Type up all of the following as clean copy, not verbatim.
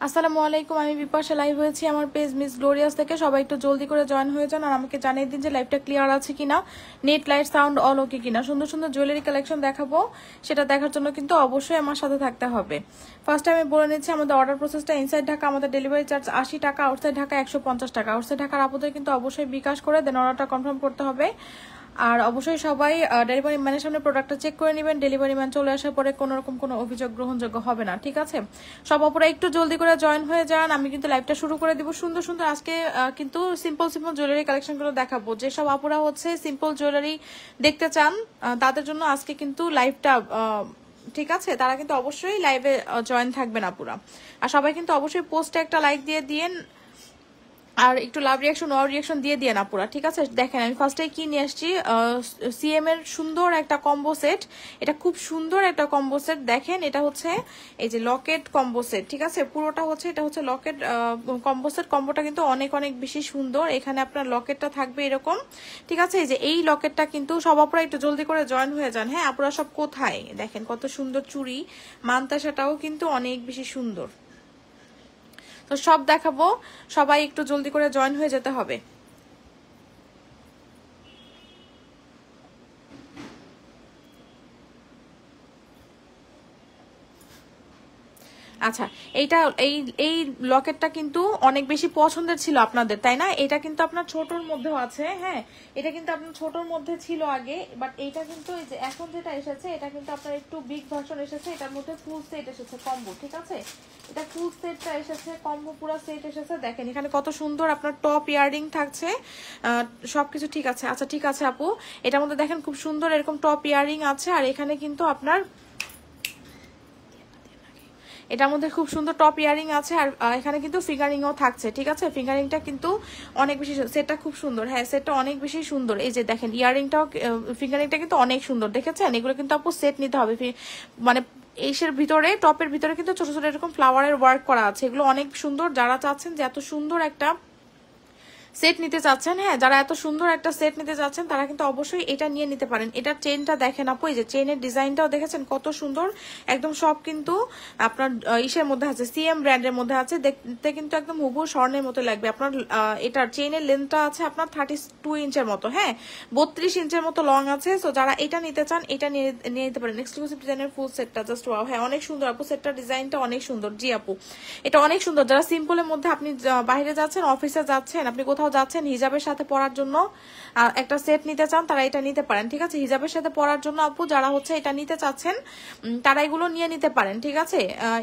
আসসালামু আলাইকুম, আমি বিপাশা লাইভ হয়েছি আমার পেজ মিস গ্লোরিয়াস থেকে। সবাই একটু জলদি করে জয়েন হয়ে যান আর আমাকে জানিয়ে দিন যে লাইভটা ক্লিয়ার আছে কিনা, নেট লাইট সাউন্ড অল ওকে কিনা। সুন্দর সুন্দর জুয়েলারি কালেকশন দেখাবো, সেটা দেখার জন্য কিন্তু অবশ্যই আমার সাথে থাকতে হবে। ফার্স্ট আমি বলে নিচ্ছি আমাদের অর্ডার প্রসেসটা। ইনসাইড ঢাকা আমাদের ডেলিভারি চার্জ 80 টাকা, আউটসাইড ঢাকা 150 টাকা। আউটসাইড ঢাকার আপুদের কিন্তু অবশ্যই বিকাশ করে দেন অর্ডারটা কনফার্ম করতে হবে। আর অবশ্যই সবাই ডেলিভারি ম্যানের সামনে প্রোডাক্টটা চেক করে নেবেন। ডেলিভারি ম্যান চলে আসার পরে কোনো রকম কোনো অভিযোগ গ্রহণযোগ্য হবে না, ঠিক আছে? সব অপরা একটু জলদি করে জয়েন হয়ে যান, আমি কিন্তু লাইভটা শুরু করে দিব। সুন্দর সুন্দর আজকে কিন্তু সিম্পল সিম্পল জুয়েলারি কালেকশনগুলো দেখাবো। যেসব আপুরা হচ্ছে সিম্পল জুয়েলারি দেখতে চান তাদের জন্য আজকে কিন্তু লাইভটা ঠিক আছে, তারা কিন্তু অবশ্যই লাইভে জয়েন থাকবেন আপুরা। আর সবাই কিন্তু অবশ্যই পোস্টে একটা লাইক দিয়ে দিয়েন আর একটু লাভ রিয়াকশন ওয়াও রিয়াকশন দিয়ে দিয়ে না পুরা, ঠিক আছে? দেখেন আমি ফার্স্টে কি নিয়ে আসছি, সিএম এর সুন্দর একটা কম্বো সেট। এটা খুব সুন্দর একটা কম্বো সেট। দেখেন এটা হচ্ছে এই যে লকেট কম্বো সেট, ঠিক আছে? পুরোটা হচ্ছে এটা হচ্ছে লকেট কম্বো সেট। কম্বোটা কিন্তু অনেক অনেক বেশি সুন্দর। এখানে আপনার লকেটটা থাকবে এরকম, ঠিক আছে? এই যে এই লকেটটা কিন্তু সব আপুরা একটু জলদি করে জয়েন হয়ে যান। হ্যাঁ আপুরা সব কোথায় দেখেন কত সুন্দর চুড়ি, মানতাসাটাও কিন্তু অনেক বেশি সুন্দর। তো সব দেখাবো, সবাই একটু জলদি করে জয়েন হয়ে যেতে হবে। আচ্ছা, এইটা এই এই লকেটটা কিন্তু অনেক বেশি পছন্দের ছিল আপনাদের, তাই না? এটা কিন্তু আপনার ছোটর মধ্যেও আছে। হ্যাঁ, এটা কিন্তু আপনার ছোটর মধ্যে ছিল আগে, বাট এইটা কিন্তু এই যে এখন যেটা এসেছে এটা কিন্তু আপনার একটু বিগ ভার্সন এসেছে। এটার মধ্যে ফুল সেট এসেছে কম্বো, ঠিক আছে? এটা ফুল সেটটা এসেছে, কম্বো পুরো সেট এসেছে। দেখেন এখানে কত সুন্দর আপনার টপ ইয়াররিং থাকছে, সবকিছু ঠিক আছে। আচ্ছা ঠিক আছে আপু, এটার মধ্যে দেখেন খুব সুন্দর এরকম টপ ইয়াররিং আছে। আর এখানে কিন্তু আপনার এটার মধ্যে খুব সুন্দর টপ ইয়ারিং আছে। আর এখানে কিন্তু ফিঙ্গারিংও থাকছে, ঠিক আছে? ফিঙ্গারিংটা কিন্তু অনেক বেশি, সেটটা খুব সুন্দর। হ্যাঁ, সেটটা অনেক বেশি সুন্দর। এই যে দেখেন ইয়ারিংটাও, ফিঙ্গারিংটা কিন্তু অনেক সুন্দর, দেখেছেন? এগুলো কিন্তু আপু সেট নিতে হবে। মানে এইসের ভিতরে, টপের ভিতরে কিন্তু ছোট ছোট এরকম ফ্লাওয়ারের ওয়ার্ক করা আছে। এগুলো অনেক সুন্দর। যারা চাচ্ছেন যে এত সুন্দর একটা সেট নিতে চাচ্ছেন, হ্যাঁ, যারা এত সুন্দর একটা সেট নিতে চাচ্ছেন তারা কিন্তু অবশ্যই এটা নিয়ে নিতে পারেন। এটার চেনটা দেখেন আপু, এই যে চেনের ডিজাইনটাও দেখেছেন কত সুন্দর। একদম সব কিন্তু আপনার ইসের মধ্যে আছে, সিএম ব্র্যান্ডের মধ্যে আছে। দেখতে কিন্তু একদম হুবহু স্বর্ণের মতো লাগবে। আপনার এটার চেনের লেন্থটা আছে আপনার 32 ইঞ্চের মতো, হ্যাঁ, 32 ইঞ্চের মতো লং আছে। সো যারা এটা নিতে চান এটা নিয়ে নিতে পারেন। এক্সক্লুসিভ ডিজাইনের ফুল সেটটা জাস্ট ওয়াও। হ্যাঁ, অনেক সুন্দর আপু, সেটটার ডিজাইনটা অনেক সুন্দর। জি আপু, এটা অনেক সুন্দর। যারা সিম্পলের মধ্যে, আপনি বাইরে যাচ্ছেন, অফিসে যাচ্ছেন, আপনি কোথাও যাচ্ছেন, হিজাবের সাথে পরার জন্য একটা সেট নিতে চান, তারা এটা নিতে পারেন, ঠিক আছে? হিজাবের সাথে পরার জন্য আপু যারা হচ্ছে এটা নিতে চাচ্ছেন তারা এগুলো নিয়ে নিতে পারেন, ঠিক আছে?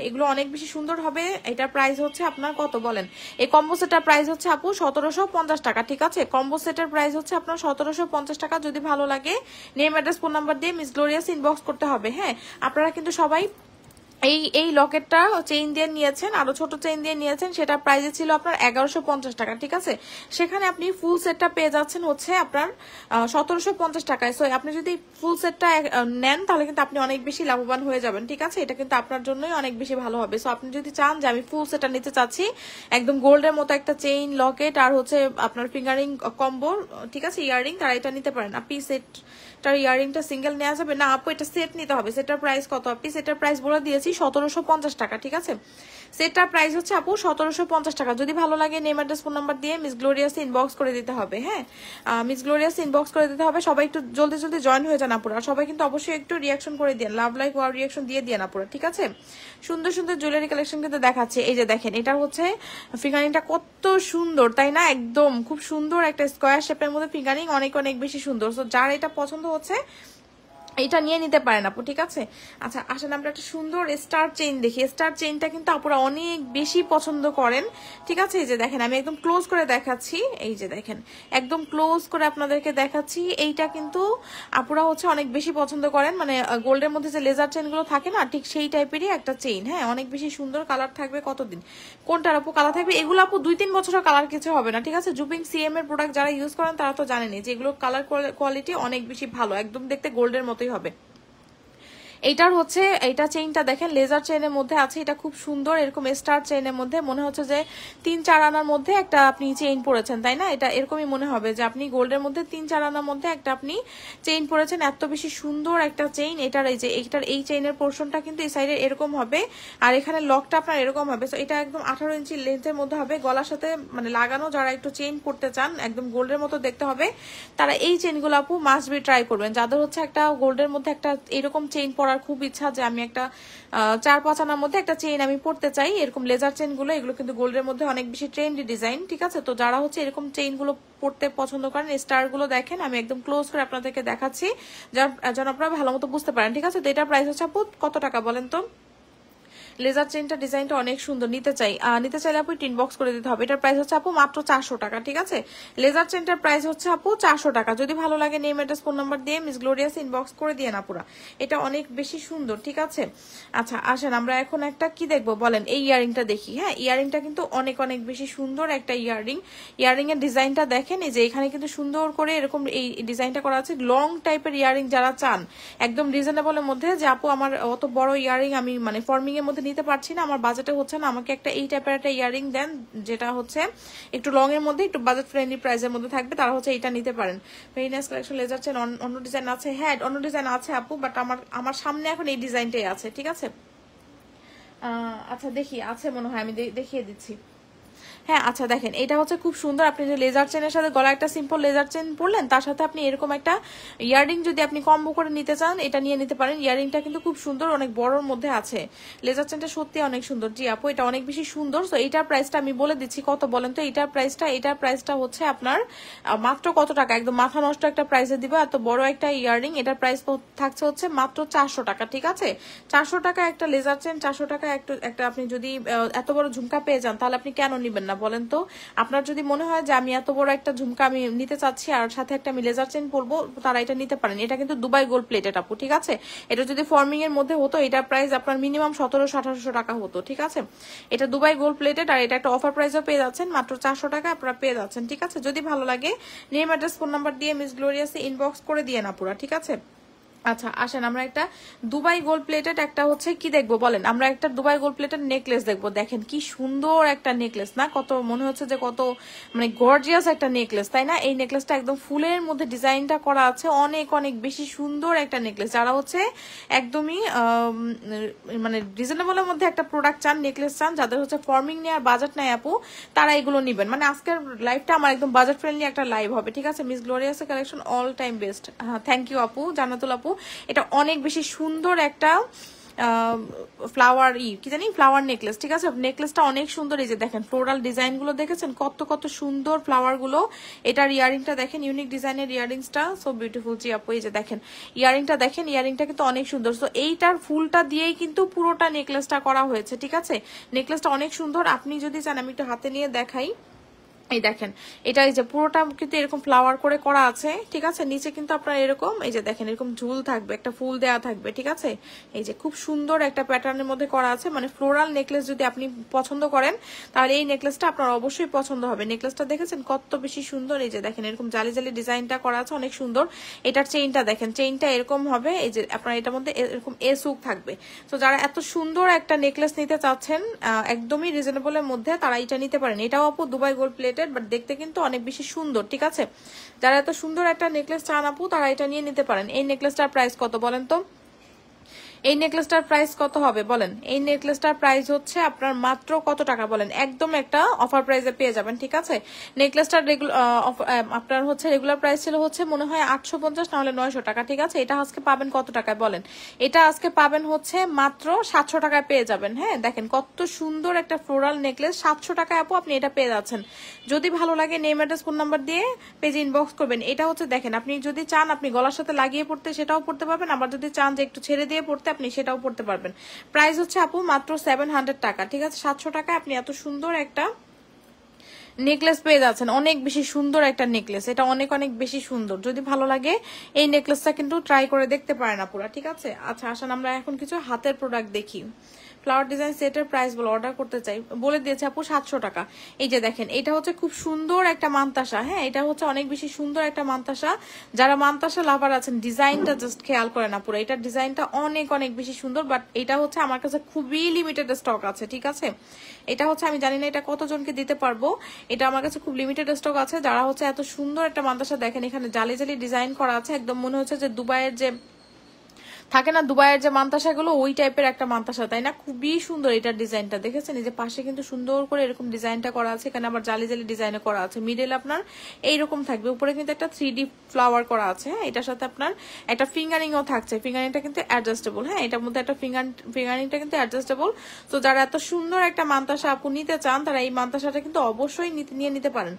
এগুলো অনেক বেশি সুন্দর হবে। এটার প্রাইস হচ্ছে আপনার কত বলেন? এই কম্বো সেটের প্রাইস হচ্ছে আপু 1750 টাকা, ঠিক আছে? কম্বো সেটের প্রাইস হচ্ছে আপনার 1750 টাকা। যদি ভালো লাগে নেম অ্যাড্রেস ফোন নাম্বার দিয়ে মিস গ্লোরিয়াস ইনবক্স করতে হবে। হ্যাঁ, আপনারা কিন্তু সবাই এই লকেটটা চেইন দিয়ে নিয়েছেন, আরো ছোট চেইন দিয়ে নিয়েছেন, সেটা প্রাইসে ছিল আপনার 1150 টাকা, ঠিক আছে? সেখানে আপনি ফুল সেটটা পেয়ে যাচ্ছেন হচ্ছে আপনার 1750 টাকায়। সো আপনি যদি ফুল সেটটা নেন তাহলে কিন্তু আপনি অনেক বেশি লাভবান হয়ে যাবেন, ঠিক আছে? এটা কিন্তু আপনার জন্যই অনেক বেশি ভালো হবে। সো আপনি যদি চান যে আমি ফুল সেটটা নিতে চাচ্ছি, একদম গোল্ডের মতো একটা চেইন, লকেট আর হচ্ছে আপনার ফিঙ্গারিং কম্বো, ঠিক আছে, ইয়াররিং, তারা এটা নিতে পারেন। আপনি সেটটার ইয়াররিংটা সিঙ্গেল নেওয়া যাবে না আপু, এটা সেট নিতে হবে। সেটার প্রাইস কত? আপনি সেটার প্রাইস বলে দিয়েছি 1750 টাকা, ঠিক আছে? সেটার প্রাইস হচ্ছে আপু 1750 টাকা। যদি ভালো লাগে নেম অ্যাড্রেস ফোন নাম্বার দিয়ে মিস গ্লোরিয়াস ইনবক্স করে দিতে হবে। হ্যাঁ, মিস গ্লোরিয়াস ইনবক্স করে দিতে হবে। সবাই একটু জলদি জলদি জয়েন হয়ে যান আপুরা। সবাই কিন্তু অবশ্যই একটু রিয়াকশন করে দিন, লাভ লাইক ওয়াও রিয়াকশন দিয়ে দিন আপুরা, ঠিক আছে? সুন্দর সুন্দর জুয়েলারি কালেকশন কিন্তু দেখাচ্ছে। এই যে দেখেন এটা হচ্ছে ফিঙ্গারিংটা কত সুন্দর, তাই না? একদম খুব সুন্দর একটা স্কোয়ার শেপের মধ্যে ফিঙ্গারিং, অনেক অনেক বেশি সুন্দর। সো যার এটা পছন্দ হচ্ছে এটা নিয়ে নিতে পারেন আপু, ঠিক আছে? আচ্ছা আসেন আমরা একটা সুন্দর স্টার চেইন দেখি। স্টার চেইনটা কিন্তু আপুরা অনেক বেশি পছন্দ করেন, ঠিক আছে? এই যে দেখেন আমি একদম ক্লোজ করে দেখাচ্ছি। এই যে দেখেন একদম ক্লোজ করে আপনাদেরকে দেখাচ্ছি। এইটা কিন্তু আপুরা হচ্ছে অনেক বেশি পছন্দ করেন, মানে গোল্ডের মধ্যে যে লেজার চেইনগুলো থাকে না, ঠিক সেই টাইপেরই একটা চেইন। হ্যাঁ, অনেক বেশি সুন্দর। কালার থাকবে কতদিন, কোনটার আপু কালার থাকবে? এগুলো আপু 2-3 বছরের কালার কিছু হবে না, ঠিক আছে? জুপিং সিএম এর প্রোডাক্ট যারা ইউজ করেন তারা তো জানেনই যে এগুলো কালার কোয়ালিটি অনেক বেশি ভালো, একদম দেখতে গোল্ডের মতোই হবে। এইটার হচ্ছে এইটা চেইনটা দেখেন লেজার চেইনের মধ্যে আছে, এটা খুব সুন্দর, এরকম স্টার চেইনের মধ্যে মনে হচ্ছে যে 3-4 আনার মধ্যে একটা আপনি চেইন পরেছেন, তাই না? এটা এরকমই মনে হবে যে আপনি গোল্ডের মধ্যে 3-4 আনার মধ্যে একটা আপনি চেইন পরেছেন। এত বেশি সুন্দর একটা চেইন। এটার এই যে এইটার এই চেইনের পোর্শনটা কিন্তু এই সাইডে এরকম হবে, আর এখানে লকটা আপনার এরকম হবে। তো এটা একদম 18 ইঞ্চি লেন্থের মধ্যে হবে, গলার সাথে মানে লাগানো। যারা একটু চেইন পরতে চান একদম গোল্ডের মতো দেখতে হবে, তারা এই চেইনগুলো আপু মাস্ট বি ট্রাই করবেন। যাদের হচ্ছে একটা গোল্ডের মধ্যে একটা এরকম চেইন পরার খুব ইচ্ছা যে আমি একটা 4-5 আনার মধ্যে একটা চেইন আমি পরতে চাই, এরকম লেজার চেইন গুলো, এগুলো কিন্তু গোল্ডের মধ্যে অনেক বেশি ট্রেন্ডি ডিজাইন, ঠিক আছে? তো যারা হচ্ছে এরকম চেইন গুলো পরতে পছন্দ করেন, স্টার গুলো দেখেন, আমি একদম ক্লোজ করে আপনাদেরকে দেখাচ্ছি যেন আপনারা ভালো মতো বুঝতে পারেন, ঠিক আছে? তো এটার প্রাইস হচ্ছে আপু কত টাকা বলেন তো? লেজার চেইনটা ডিজাইনটা অনেক সুন্দর, নিতে চাইলে আপু ইনবক্স করে দিতে হবে। এটার প্রাইস হচ্ছে আপু মাত্র 400 টাকা, ঠিক আছে? লেজার চেইনটার প্রাইস হচ্ছে আপু 400 টাকা। যদি ভালো লাগে নেম অ্যাড্রেস ফোন নাম্বার দিয়ে মিস গ্লোরিয়াস ইনবক্স করে দিয়ে না পুরা। এটা অনেক বেশি সুন্দর, ঠিক আছে? আচ্ছা আসেন আমরা এখন একটা কি দেখবো বলেন, এই ইয়ারিংটা দেখি। হ্যাঁ, ইয়ারিংটা কিন্তু অনেক অনেক বেশি সুন্দর একটা ইয়ারিং এর ডিজাইনটা দেখেন। এই যে এখানে কিন্তু সুন্দর করে এরকম এই ডিজাইনটা করা আছে। লং টাইপের ইয়ারিং যারা চান একদম রিজনেবলের মধ্যে, যে আপু আমার অত বড় ইয়ারিং আমি মানে ফর্মিং এর মধ্যে নিতে পারছি না, আমার বাজেটে হচ্ছে না, আমাকে একটা এই টাইপের একটা ইয়ারিং দেন যেটা হচ্ছে একটু লং এর মধ্যে একটু বাজেট ফ্রেন্ডলি প্রাইসের মধ্যে থাকবে, তারা হচ্ছে এটা নিতে পারেন। Very nice collection laser chain. অন্য ডিজাইন আছে? হ্যাঁ অন্য ডিজাইন আছে আপু, বাট আমার সামনে এখন এই ডিজাইনটাই আছে, ঠিক আছে? আচ্ছা দেখি আছে মনে হয়, আমি দেখিয়ে দিচ্ছি। হ্যাঁ আচ্ছা দেখেন এটা হচ্ছে খুব সুন্দর। আপনি যে লেজার চেনের সাথে গলা একটা সিম্পল লেজার চেন পরলেন, তার সাথে আপনি এরকম একটা ইয়ারিং যদি আপনি কম্বো করে নিতে চান, এটা নিয়ে নিতে পারেন। ইয়ারিংটা কিন্তু খুব সুন্দর, অনেক বড়র মধ্যে আছে। লেজার চেনটা সত্যি অনেক সুন্দর। জি আপু এটা অনেক বেশি সুন্দর। তো এইটার প্রাইসটা আমি বলে দিচ্ছি কত বলেন তো। এটার প্রাইসটা হচ্ছে আপনার মাত্র কত টাকা, একদম মাথা নষ্ট একটা প্রাইসে দিবে। এত বড় একটা ইয়ারিং, এটার প্রাইস থাকছে হচ্ছে মাত্র 400 টাকা, ঠিক আছে? 400 টাকা একটা লেজার চেন, 400 টাকা একটা আপনি যদি এত বড় ঝুমকা পেয়ে যান, তাহলে আপনি কেন নিবেন না বলেন তো? আপনার যদি মনে হয় যে আমি এত বড় একটা ঝুমকা আমি নিতে চাচ্ছি আর সাথে একটা আমি লেজার চেন পরবো, তারা এটা নিতে পারেন। এটা কিন্তু দুবাই গোল্ড প্লেটেড আপু, ঠিক আছে? এটা যদি ফর্মিং এর মধ্যে হতো, এটার প্রাইস আপনার মিনিমাম 1700-1800 টাকা হতো, ঠিক আছে? এটা দুবাই গোল্ড প্লেটেড, আর এটা একটা অফার প্রাইসও পেয়ে যাচ্ছেন, মাত্র 400 টাকা আপনারা পেয়ে যাচ্ছেন, ঠিক আছে? যদি ভালো লাগে নেম অ্যাড্রেস ফোন নাম্বার দিয়ে মিস গ্লোরিয়াসে ইনবক্স করে দিয়ে না পুরা, ঠিক আছে? আচ্ছা আসেন আমরা একটা দুবাই গোল্ড প্লেটেড একটা হচ্ছে কি দেখবো বলেন, আমরা একটা দুবাই গোল্ড প্লেটেড নেকলেস দেখবো। দেখেন কি সুন্দর একটা নেকলেস না, কত মনে হচ্ছে যে কত মানে গর্জিয়াস একটা নেকলেস, তাই না? এই নেকলেসটা একদম ফুলের মধ্যে ডিজাইনটা করা আছে, অনেক অনেক বেশি সুন্দর একটা নেকলেস। যারা হচ্ছে একদমই মানে রিজনেবলের মধ্যে একটা প্রোডাক্ট চান, নেকলেস চান, যাদের হচ্ছে ফর্মিং নেওয়ার বাজেট নাই আপু, তারা এগুলো নিবেন। মানে আজকের লাইভটা আমার একদম বাজেট ফ্রেন্ডলি একটা লাইভ হবে, ঠিক আছে? Miss glorious collection all time best. হ্যাঁ থ্যাংক ইউ আপু, জান্নাতুল আপু। এটা অনেক বেশি সুন্দর একটা ফ্লাওয়ার কি জানি ফ্লাওয়ার নেকলেস, ঠিক আছে? নেকলেসটা অনেক সুন্দর। এই যে দেখেন ফ্লোরাল ডিজাইন গুলো দেখেছেন, কত কত সুন্দর ফ্লাওয়ার গুলো। এটার ইয়ারিংটা দেখেন, ইউনিক ডিজাইনের ইয়ারিংসটা সো বিউটিফুল। জি আপু এই যে দেখেন ইয়ারিংটা দেখেন, ইয়ারিংটা কিন্তু অনেক সুন্দর। তো এইটার ফুলটা দিয়েই কিন্তু পুরোটা নেকলেসটা করা হয়েছে, ঠিক আছে? নেকলেসটা অনেক সুন্দর। আপনি যদি চান আমি একটু হাতে নিয়ে দেখাই। এই দেখেন এটা এই যে পুরোটা কিন্তু এরকম ফ্লাওয়ার করে করা আছে, ঠিক আছে? নিচে কিন্তু আপনার এরকম এই যে দেখেন এরকম ঝুল থাকবে, একটা ফুল দেয়া থাকবে, ঠিক আছে? এই যে খুব সুন্দর একটা প্যাটার্নের মধ্যে করা আছে। মানে ফ্লোরাল নেকলেস যদি আপনি পছন্দ করেন, তাহলে এই নেকলেসটা আপনার অবশ্যই পছন্দ হবে। নেকলেসটা দেখেছেন কত বেশি সুন্দর। এই যে দেখেন এরকম জালি জালি ডিজাইনটা করা আছে, অনেক সুন্দর। এটার চেইনটা দেখেন, চেইনটা এরকম হবে। এই যে আপনার এটার মধ্যে এরকম এসুক থাকবে। তো যারা এত সুন্দর একটা নেকলেস নিতে চাচ্ছেন একদমই রিজনেবলের মধ্যে, তারা এটা নিতে পারেন। এটাও আপু দুবাই গোল্ড প্লেট, বাট দেখতে কিন্তু অনেক বেশি সুন্দর, ঠিক আছে? যারা এত সুন্দর একটা নেকলেস চান আপু, তারা এটা নিয়ে নিতে পারেন। এই নেকলেসটার প্রাইস কত বলেন তো? এই নেকলেসটার প্রাইস কত হবে বলেন? এই নেকলেসটার প্রাইস হচ্ছে আপনার মাত্র কত টাকা বলেন? একদম একটা অফার প্রাইসে পেয়ে যাবেন, ঠিক আছে? নেকলেসটার আপনার হচ্ছে রেগুলার প্রাইস ছিল হচ্ছে মনে হয় 850 না হলে 900 টাকা, ঠিক আছে? এটা আজকে পাবেন কত টাকায় বলেন? এটা আজকে পাবেন হচ্ছে মাত্র 700 টাকায় পেয়ে যাবেন। হ্যাঁ দেখেন কত সুন্দর একটা ফ্লোরাল নেকলেস, 700 টাকায় আপু আপনি এটা পেয়ে যাচ্ছেন। যদি ভালো লাগে নেম অ্যাড্রেস ফোন নাম্বার দিয়ে পেজে ইনবক্স করবেন। এটা হচ্ছে দেখেন আপনি যদি চান আপনি গলার সাথে লাগিয়ে পড়তে সেটাও পড়তে পারবেন, আবার যদি চান যে একটু ছেড়ে দিয়ে পড়তে আপনি সেটাও পড়তে পারবেন। প্রাইস হচ্ছে আপু মাত্র 700 টাকা, ঠিক আছে? 700 টাকায় আপনি এত সুন্দর একটা নেকলেস পেয়ে যাচ্ছেন। অনেক বেশি সুন্দর একটা নেকলেস, এটা অনেক অনেক বেশি সুন্দর। যদি ভালো লাগে এই নেকলেসটা কিন্তু ট্রাই করে দেখতে পারেন আপুরা, ঠিক আছে? আচ্ছা আসেন আমরা এখন কিছু হাতের প্রোডাক্ট দেখি। ফ্লাওয়ার ডিজাইন সেটের প্রাইস বলে অর্ডার করতে চাই, বলে দিয়েছে আপু 700 টাকা। এই যে দেখেন এটা হচ্ছে খুব সুন্দর একটা মান্তাসা, হ্যাঁ এটা হচ্ছে অনেক বেশি সুন্দর একটা মান্তাসা। যারা মান্তাসা লাভার আছেন ডিজাইনটা জাস্ট খেয়াল করে না পুরো, এটার ডিজাইনটা অনেক অনেক বেশি সুন্দর। বাট এটা হচ্ছে আমার কাছে খুবই লিমিটেড স্টক আছে, ঠিক আছে। এটা হচ্ছে আমি জানি না এটা কতজনকে দিতে পারবো, এটা আমার কাছে খুব লিমিটেড স্টক আছে। যারা হচ্ছে এত সুন্দর একটা মান্তাসা দেখেন এখানে জালি জালি ডিজাইন করা আছে, একদম মনে হচ্ছে যে দুবাইয়ের যে থাকে না, দুবাইয়ের যে মান্তাসা গুলো ওই টাইপের একটা মান্তাসা, তাই না? খুবই সুন্দর এটার ডিজাইনটা, দেখেছেন এই যে পাশে কিন্তু সুন্দর করে এরকম ডিজাইনটা করা আছে, এখানে আবার জালি জালি ডিজাইনে করা আছে। মিডল আপনার এইরকম থাকবে, উপরে কিন্তু একটা 3D ফ্লাওয়ার করা আছে। হ্যাঁ এটার সাথে আপনার একটা ফিঙ্গারিংও থাকছে, ফিঙ্গারিংটা কিন্তু অ্যাডজাস্টেবল। হ্যাঁ এটার মধ্যে একটা ফিঙ্গারিংটা কিন্তু অ্যাডজাস্টেবল। তো যারা এত সুন্দর একটা মান্তাসা আপু নিতে চান তারা এই মান্তাসাটা কিন্তু অবশ্যই নিয়ে নিতে পারেন।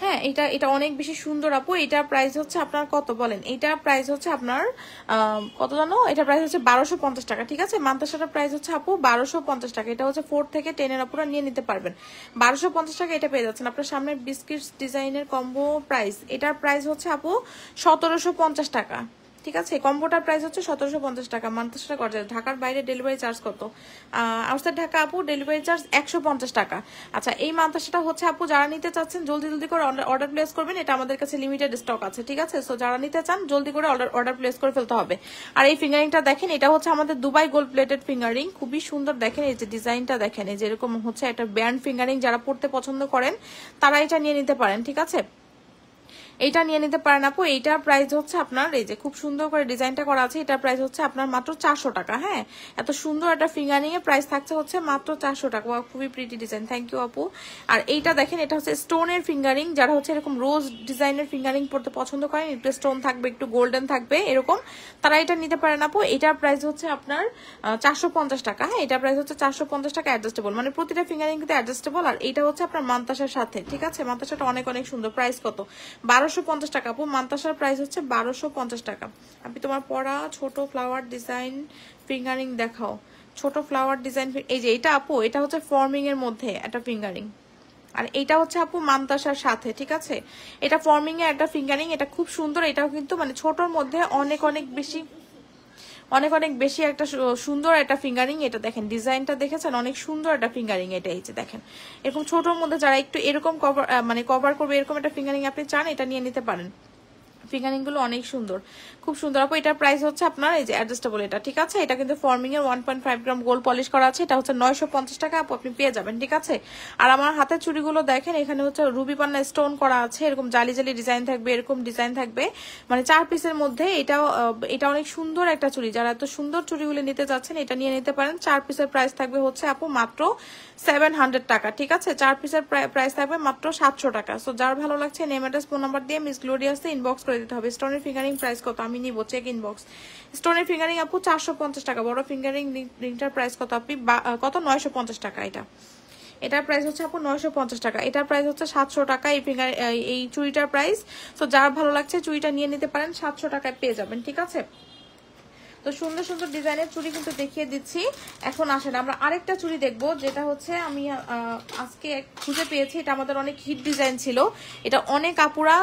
হ্যাঁ এটা অনেক বেশি সুন্দর আপু। এটার প্রাইস হচ্ছে আপনার কত বলেন? এটার প্রাইস হচ্ছে আপনার কত জানো? এটার প্রাইস হচ্ছে 1250 টাকা, ঠিক আছে। মান্তাসাটার প্রাইস হচ্ছে আপু 1250 টাকা। এটা হচ্ছে 4 থেকে 10 এর আপুরা নিয়ে নিতে পারবেন। 1250 টাকা এটা পেয়ে যাচ্ছেন। আপনার সামনে বিস্কিটস ডিজাইনের কম্বো প্রাইস, এটার প্রাইস হচ্ছে আপু 1750 টাকা, ঠিক আছে। কম্বোটার প্রাইস হচ্ছে 1750 টাকা। মান্তাসাটা গর্জাস। ঢাকার বাইরে ডেলিভারি চার্জ কত? আউটসাইড ঢাকা আপু ডেলিভারি চার্জ 150 টাকা। আচ্ছা এই মান্তাসাটা হচ্ছে আপু যারা নিতে চাচ্ছেন জলদি জলদি করে অর্ডার প্লেস করবেন, এটা আমাদের কাছে লিমিটেড স্টক আছে, ঠিক আছে। সো যারা নিতে চান জলদি করে অর্ডার প্লেস করে ফেলতে হবে। আর এই ফিঙ্গারিংটা দেখেন, এটা হচ্ছে আমাদের দুবাই গোল্ড প্লেটেড ফিঙ্গারিং, খুবই সুন্দর। দেখেন এই যে ডিজাইনটা দেখেন, এই যে এরকম হচ্ছে একটা ব্যান্ড ফিঙ্গারিং, যারা পড়তে পছন্দ করেন তারা এটা নিয়ে নিতে পারেন, ঠিক আছে। এইটা নিয়ে নিতে পারেন আপু। এইটার প্রাইস হচ্ছে আপনার এই যে খুব সুন্দর করে ডিজাইনটা করা আছে, এটার প্রাইস হচ্ছে আপনার মাত্র 400 টাকা। হ্যাঁ এত সুন্দর একটা ফিঙ্গারিং এর প্রাইস থাকছে হচ্ছে মাত্র 400 টাকা। খুবই প্রিটি ডিজাইন, থ্যাংক ইউ আপু। আর এইটা দেখেন, এটা হচ্ছে স্টোনের ফিঙ্গারিং, যারা হচ্ছে এরকম রোজ ডিজাইনের ফিঙ্গারিং পড়তে পছন্দ করেন, একটু স্টোন থাকবে একটু গোল্ডেন থাকবে এরকম, তারা এটা নিতে পারেন আপু। এটার প্রাইস হচ্ছে আপনার 450 টাকা। হ্যাঁ এটার প্রাইস হচ্ছে 450 টাকা, অ্যাডজাস্টেবল, মানে প্রতিটা ফিঙ্গারিং কিন্তু অ্যাডজাস্টেবল। আর এটা হচ্ছে আপনার মান্তাসার সাথে, ঠিক আছে। মান্তাসাটা অনেক অনেক সুন্দর। প্রাইস কত? 1250 টাকা আপু। মান্তাসার প্রাইস হচ্ছে 1250 টাকা। আপনি তোমার পরা ছোট ফ্লাওয়ার ডিজাইন ফিঙ্গারিং দেখাও। ছোট ফ্লাওয়ার ডিজাইন, এই যে এটা আপু, এটা হচ্ছে ফর্মিং এর মধ্যে একটা ফিঙ্গারিং, আর এটা হচ্ছে আপু মান্তাসার সাথে, ঠিক আছে। এটা ফর্মিং এর একটা ফিঙ্গারিং, এটা খুব সুন্দর। এটাও কিন্তু মানে ছোটর মধ্যে অনেক অনেক বেশি একটা সুন্দর একটা ফিঙ্গারিং। এটা দেখেন ডিজাইনটা দেখেছেন, অনেক সুন্দর একটা ফিঙ্গারিং। এটা এই যে দেখেন এরকম ছোটর মধ্যে যারা একটু এরকম কভার করবে এরকম একটা ফিঙ্গারিং আপনি চান, এটা নিয়ে নিতে পারেন। ফিঙ্গারিং গুলো অনেক সুন্দর, খুব সুন্দর আপু। এটার প্রাইস হচ্ছে আপনার এই যে অ্যাডজাস্টেবল, এটা ঠিক আছে। এটা কিন্তু ফর্মিং এর 1.5 গ্রাম গোল্ড পলিশ করা আছে, এটা হচ্ছে 950 টাকা আপু আপনি পেয়ে যাবেন, ঠিক আছে। আর আমার হাতের চুড়িগুলো দেখেন, এখানে হচ্ছে রুবি পান্না স্টোন করা আছে, এরকম জালি জালি ডিজাইন থাকবে, এরকম ডিজাইন থাকবে, মানে 4 পিসের মধ্যে। এটা অনেক সুন্দর একটা চুড়ি, যারা এত সুন্দর চুড়িগুলো নিতে চাচ্ছেন এটা নিয়ে নিতে পারেন। 4 পিসের প্রাইস থাকবে হচ্ছে আপু মাত্র 700 টাকা, ঠিক আছে। 4 পিসের প্রাইস থাকবে মাত্র 700 টাকা। সো যার ভালো লাগছে নেম অ্যাড্রেস ফোন নাম্বার দিয়ে মিস গ্লোরিয়াসে ইনবক্স করে দিতে হবে। স্টোনের ফিঙ্গারিং প্রাইস কত আমি নিব, চেক ইনবক্স। স্টোনের ফিঙ্গারিং আপু 450 টাকা। বড় ফিঙ্গারিং রিংটার প্রাইস কত আপনি কত? 950 টাকা। এটার প্রাইস হচ্ছে আপু 950 টাকা। এটার প্রাইস হচ্ছে 700 টাকা এই চুড়িটার প্রাইস। তো যার ভালো লাগছে চুড়িটা নিয়ে নিতে পারেন, 700 টাকায় পেয়ে যাবেন, ঠিক আছে। তো সুন্দর সুন্দর ডিজাইনের চুড়ি কিন্তু দেখিয়ে দিচ্ছি। এখন আসেন আমরা আরেকটা চুড়ি দেখবো, যেটা হচ্ছে আমি আজকে খুঁজে পেয়েছি। এটা আমাদের অনেক হিট ডিজাইন ছিল, এটা অনেক আপুরা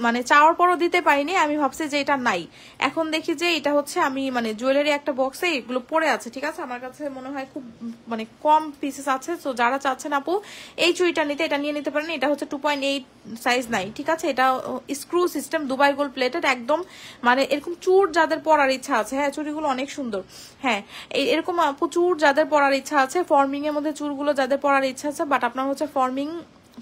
মানে চাওয়ার পরও দিতে পারিনি। আমি ভাবছি যে এটা নাই, এখন দেখি যে এটা হচ্ছে আমি মানে জুয়েলারি একটা বক্সে এগুলো পড়ে আছে, ঠিক আছে। আমার কাছে মনে হয় খুব মানে কম পিসেস আছে। তো যারা চাচ্ছেন আপু এই চুড়িটা নিতে, এটা নিয়ে নিতে পারেন। এটা হচ্ছে 2.8 সাইজ নাই, ঠিক আছে। এটা screw system Dubai gold plated, একদম মানে এরকম চুর যাদের পরার ইচ্ছা আছে, হ্যাঁ চুড়িগুলো অনেক সুন্দর। হ্যাঁ এরকম আপু চুর যাদের পরার ইচ্ছা আছে, ফর্মিং এর মধ্যে চুরগুলো যাদের পরার ইচ্ছা আছে, বাট আপনার হচ্ছে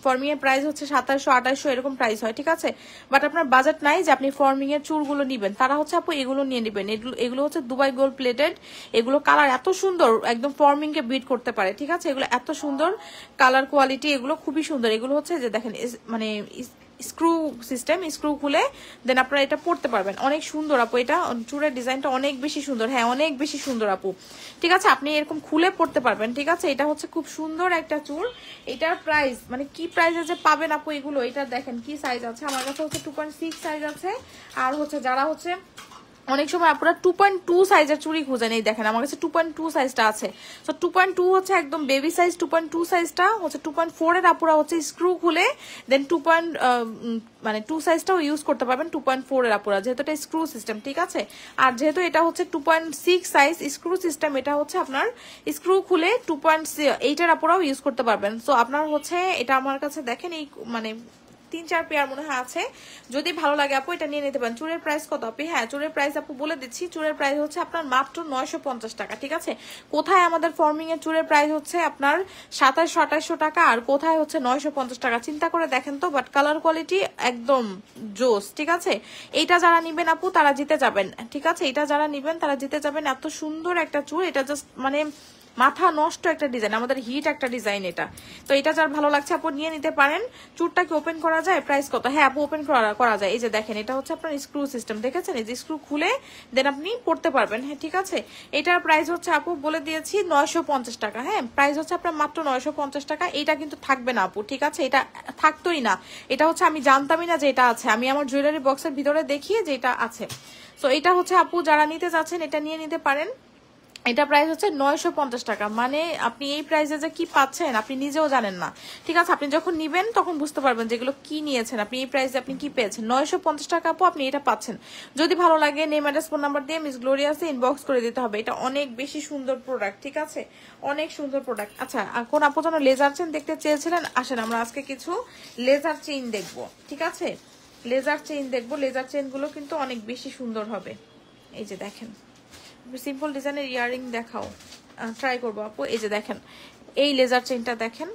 ফর্মিং এর প্রাইস হচ্ছে 2700-2800 এরকম প্রাইস হয়, ঠিক আছে। বাট আপনার বাজেট নাই যে আপনি ফর্মিং এর চুরগুলো নিবেন, তারা হচ্ছে আপু এগুলো নিয়ে নিবেন। এগুলো হচ্ছে দুবাই গোল্ড প্লেটেড, এগুলো কালার এত সুন্দর, একদম ফর্মিং কে বিট করতে পারে, ঠিক আছে। এগুলো এত সুন্দর কালার কোয়ালিটি, এগুলো খুবই সুন্দর। এগুলো হচ্ছে যে দেখেন মানে স্ক্রু সিস্টেম, স্ক্রু খুলে দেন আপনারা এটা পড়তে পারবেন, অনেক সুন্দর আপু। এটা চুরের ডিজাইনটা অনেক বেশি সুন্দর, হ্যাঁ অনেক বেশি সুন্দর আপু, ঠিক আছে। আপনি এরকম খুলে পড়তে পারবেন, ঠিক আছে। এটা হচ্ছে খুব সুন্দর একটা চুর। এটার প্রাইস মানে কি প্রাইসে যে পাবেন আপু এগুলো, এটা দেখেন কি সাইজ আছে। আমার কাছে হচ্ছে 2.6 সাইজ আছে। আর হচ্ছে যারা হচ্ছে অনেক সময় আপনারা 2.2 সাইজের চুড়ি খুঁজেন, এই দেখেন আমার কাছে 2.2 সাইজটা আছে। তো 2.2 হচ্ছে একদম বেবি সাইজ, 2.2 সাইজটা হচ্ছে 2.4 এর আপুরা হচ্ছে স্ক্রু খুলে দেন 2 সাইজটাও ইউজ করতে পারবেন 2.4 এর আপুরা, যেহেতু এটা স্ক্রু সিস্টেম, ঠিক আছে। আর যেহেতু এটা হচ্ছে 2.6 সাইজ স্ক্রু সিস্টেম, এটা হচ্ছে আপনার স্ক্রু খুলে 2.8 এর আপুরাও ইউজ করতে পারবেন। সো আপনার হচ্ছে এটা আমার কাছে দেখেন এই মানে 3-4 পেয়ার মনে হয় আছে, যদি ভালো লাগে আপু এটা নিয়ে নিতে পারেন। চুড়ের প্রাইস কত আপু? হ্যাঁ চুড়ের প্রাইস আপু বলে দিচ্ছি, চুড়ের প্রাইস হচ্ছে আপনার মাত্র 950 টাকা, ঠিক আছে। কোথায় আমাদের ফর্মিং এর চুড়ের প্রাইস হচ্ছে আপনার 2700-2800 টাকা, আর কোথায় হচ্ছে 950 টাকা, চিন্তা করে দেখেন তো। বাট কালার কোয়ালিটি একদম জোস, ঠিক আছে। এইটা যারা নিবেন আপু তারা জিতে যাবেন, ঠিক আছে। এটা যারা নিবেন তারা জিতে যাবেন। এত সুন্দর একটা চুড়, এটা জাস্ট মানে মাথা নষ্ট একটা ডিজাইন, আমাদের হিট একটা ডিজাইন এটা। তো এটা যার ভালো লাগছে আপু নিয়ে নিতে পারেন। চুরটা কি ওপেন করা যায়? প্রাইস কত? হ্যাঁ আপু ওপেন করা যায়। এই যে দেখেন এটা হচ্ছে আপনার স্ক্রু সিস্টেম, দেখেছেন? এই যে স্ক্রু খুলে দেন আপনি পড়তে পারবেন, হ্যাঁ ঠিক আছে। এটার প্রাইস হচ্ছে আপু বলে দিয়েছি 950 টাকা। হ্যাঁ প্রাইস হচ্ছে আপনার মাত্র 950 টাকা। এটা কিন্তু থাকবে না আপু, ঠিক আছে, এটা থাকতোই না। এটা হচ্ছে আমি জানতামই না যে এটা আছে, আমি আমার জুয়েলারি বক্সের ভিতরে দেখিয়ে যে এটা আছে। তো এটা হচ্ছে আপু যারা নিতে যাচ্ছেন এটা নিয়ে নিতে পারেন। এটা প্রাইস হচ্ছে 950 টাকা। মানে আপনি এই প্রাইসে যে কি পাচ্ছেন আপনি নিজেও জানেন না, ঠিক আছে। আপনি যখন নিবেন তখন বুঝতে পারবেন যেগুলো কি নিয়েছেন আপনি, এই প্রাইসে আপনি কি পেয়েছেন। 950 টাকা আপু আপনি এটা পাচ্ছেন। যদি ভালো লাগে নেম অ্যাড্রেস ফোন নাম্বার দিয়ে মিস গ্লোরিয়াসে ইনবক্স করে দিতে হবে। এটা অনেক বেশি সুন্দর প্রোডাক্ট, ঠিক আছে, অনেক সুন্দর প্রোডাক্ট। আচ্ছা কোন আপু যেন লেজার চেন দেখতে চেয়েছিলেন, আসেন আমরা আজকে কিছু লেজার চেইন দেখবো, ঠিক আছে। লেজার চেইন দেখবো, লেজার চেইন গুলো কিন্তু অনেক বেশি সুন্দর হবে। এই যে দেখেন সিম্পল ডিজাইনের ইয়ারিং দেখাও, ট্রাই করবো আপু। এই যে দেখেন এই লেজার চেইনটা দেখেন,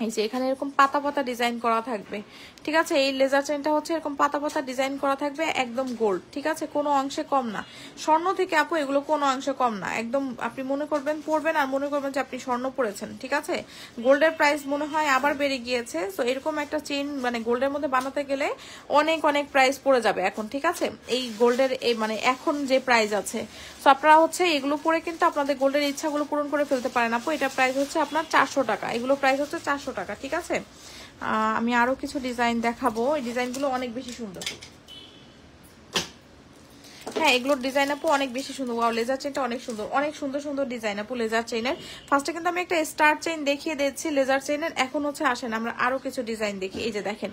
এই যে এখানে এরকম পাতা পাতা ডিজাইন করা থাকবে, ঠিক আছে। এই লেজার চেইনটা হচ্ছে এরকম পাতা পাতা ডিজাইন করা থাকবে, একদম গোল্ড, ঠিক আছে, কোনো অংশে কম না। স্বর্ণ থেকে আপু এগুলো কোনো অংশে কম না, একদম আপনি মনে করবেন পরবেন আর মনে করবেন যে আপনি স্বর্ণ পরেছেন, ঠিক আছে। গোল্ডের প্রাইস মনে হয় আবার বেড়ে গিয়েছে। তো এরকম একটা চেইন মানে গোল্ডের মধ্যে বানাতে গেলে অনেক অনেক প্রাইস পড়ে যাবে এখন, ঠিক আছে। এই গোল্ডের এই মানে এখন যে প্রাইস আছে, তো আপনারা হচ্ছে এগুলো পরে কিন্তু আপনাদের গোল্ডের ইচ্ছাগুলো পূরণ করে ফেলতে পারেন আপু। এটা প্রাইস হচ্ছে আপনার 400 টাকা, এগুলো প্রাইস হচ্ছে 400 টাকা, ঠিক আছে। আমি আরো কিছু ডিজাইন দেখাবো, এই ডিজাইনগুলো অনেক বেশি সুন্দর। হ্যাঁ এগুলোর ডিজাইন আপু অনেক বেশি সুন্দর। ওয়াও লেজার চেইনটা অনেক সুন্দর, অনেক সুন্দর সুন্দর ডিজাইন আপু লেজার চেইনের। ফার্স্টে কিন্তু আমি একটা স্টার চেইন দেখিয়ে দিচ্ছি লেজার চেইনের। এখন হচ্ছে আসেন আমরা আরো কিছু ডিজাইন দেখি। এই যে দেখেন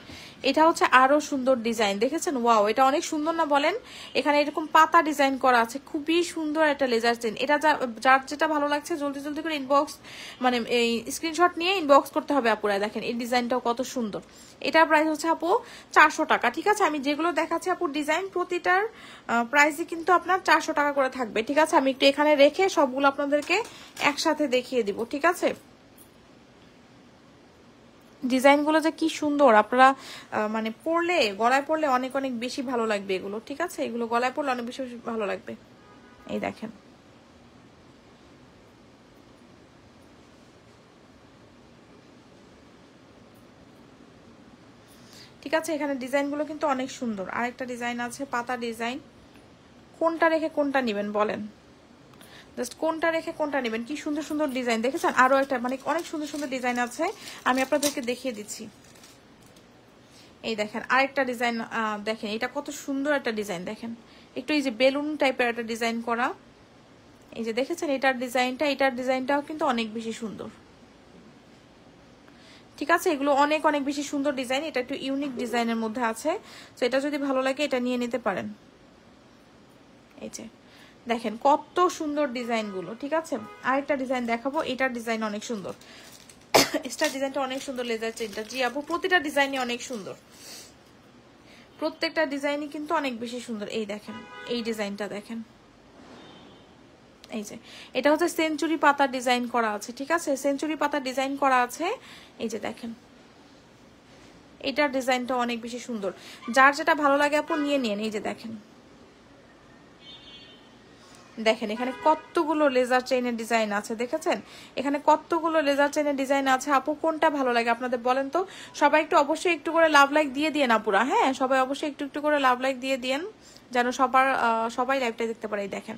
এটা হচ্ছে আরো সুন্দর ডিজাইন, দেখেছেন? ওয়াও এটা অনেক সুন্দর না বলেন? এখানে এরকম পাতা ডিজাইন করা আছে, খুবই সুন্দর একটা লেজার চেইন। এটা যার যেটা ভালো লাগছে জলদি জলদি করে ইনবক্স মানে এই স্ক্রিনশট নিয়ে ইনবক্স করতে হবে আপুরা। দেখেন এই ডিজাইনটাও কত সুন্দর। এটার প্রাইস হচ্ছে আপু 400 টাকা, ঠিক আছে। আমি যেগুলো দেখাচ্ছি আপু ডিজাইন প্রতিটার প্রাইসই কিন্তু আপনার 400 টাকা করে থাকবে, ঠিক আছে। আমি একটু এখানে রেখে সবগুলো আপনাদেরকে একসাথে দেখিয়ে দিব, ঠিক আছে। ডিজাইনগুলো যে কি সুন্দর, আপনারা মানে পরলে গলায় পরলে অনেক অনেক বেশি ভালো লাগবে এগুলো, ঠিক আছে। এগুলো গলায় পরলে অনেক বেশি ভালো লাগবে। এই দেখেন ঠিক আছে। এখানে ডিজাইনগুলো কিন্তু অনেক সুন্দর। আরেকটা ডিজাইন আছে পাতা ডিজাইন, কোনটা রেখে কোনটা নেবেন বলেন, জাস্ট কোনটা রেখে কোনটা নেবেন। কি সুন্দর সুন্দর ডিজাইন দেখেছেন? আরো একটা মানে অনেক সুন্দর সুন্দর ডিজাইন আছে, আমি আপনাদেরকে দেখিয়ে দিচ্ছি। এই দেখেন আরেকটা ডিজাইন দেখেন, এটা কত সুন্দর একটা ডিজাইন দেখেন, একটু এই যে বেলুন টাইপের একটা ডিজাইন করা। এই যে দেখেছেন এটার ডিজাইনটাও কিন্তু অনেক বেশি সুন্দর, ঠিক আছে। এগুলো অনেক অনেক বেশি সুন্দর ডিজাইন, এটা একটু ইউনিক ডিজাইনের মধ্যে আছে। তো এটা যদি ভালো লাগে এটা নিয়ে নিতে পারেন। এই যে দেখেন কত সুন্দর ডিজাইনগুলো, ঠিক আছে। আরেকটা ডিজাইন দেখাবো, এটার ডিজাইন অনেক সুন্দর। স্টার ডিজাইনটা অনেক সুন্দর, লেজার চেইনটা জি আপু প্রতিটা ডিজাইনই অনেক সুন্দর, প্রত্যেকটা ডিজাইনই কিন্তু অনেক বেশি সুন্দর। এই দেখেন এই ডিজাইনটা দেখেন, এই যে এটা হচ্ছে সেঞ্চুরি পাতা ডিজাইন করা আছে, ঠিক আছে, সেঞ্চুরি পাতা ডিজাইন করা আছে। এই যে দেখেন এটার ডিজাইনটা অনেক বেশি সুন্দর, যার যেটা ভালো লাগে আপু নিয়ে নিন। এই যে দেখেন দেখেন এখানে কতগুলো লেজার চেইনের ডিজাইন আছে, দেখেছেন? এখানে কতগুলো লেজার চেইনের ডিজাইন আছে। আপু কোনটা ভালো লাগে আপনাদের বলেন তো? সবাই একটু অবশ্যই একটু করে লাভ লাইক দিয়ে দিয়েন আপুরা, হ্যাঁ সবাই অবশ্যই একটু একটু করে লাভ লাইক দিয়ে দিয়েন, যেন সবাই লাইভটা দেখতে পারে। দেখেন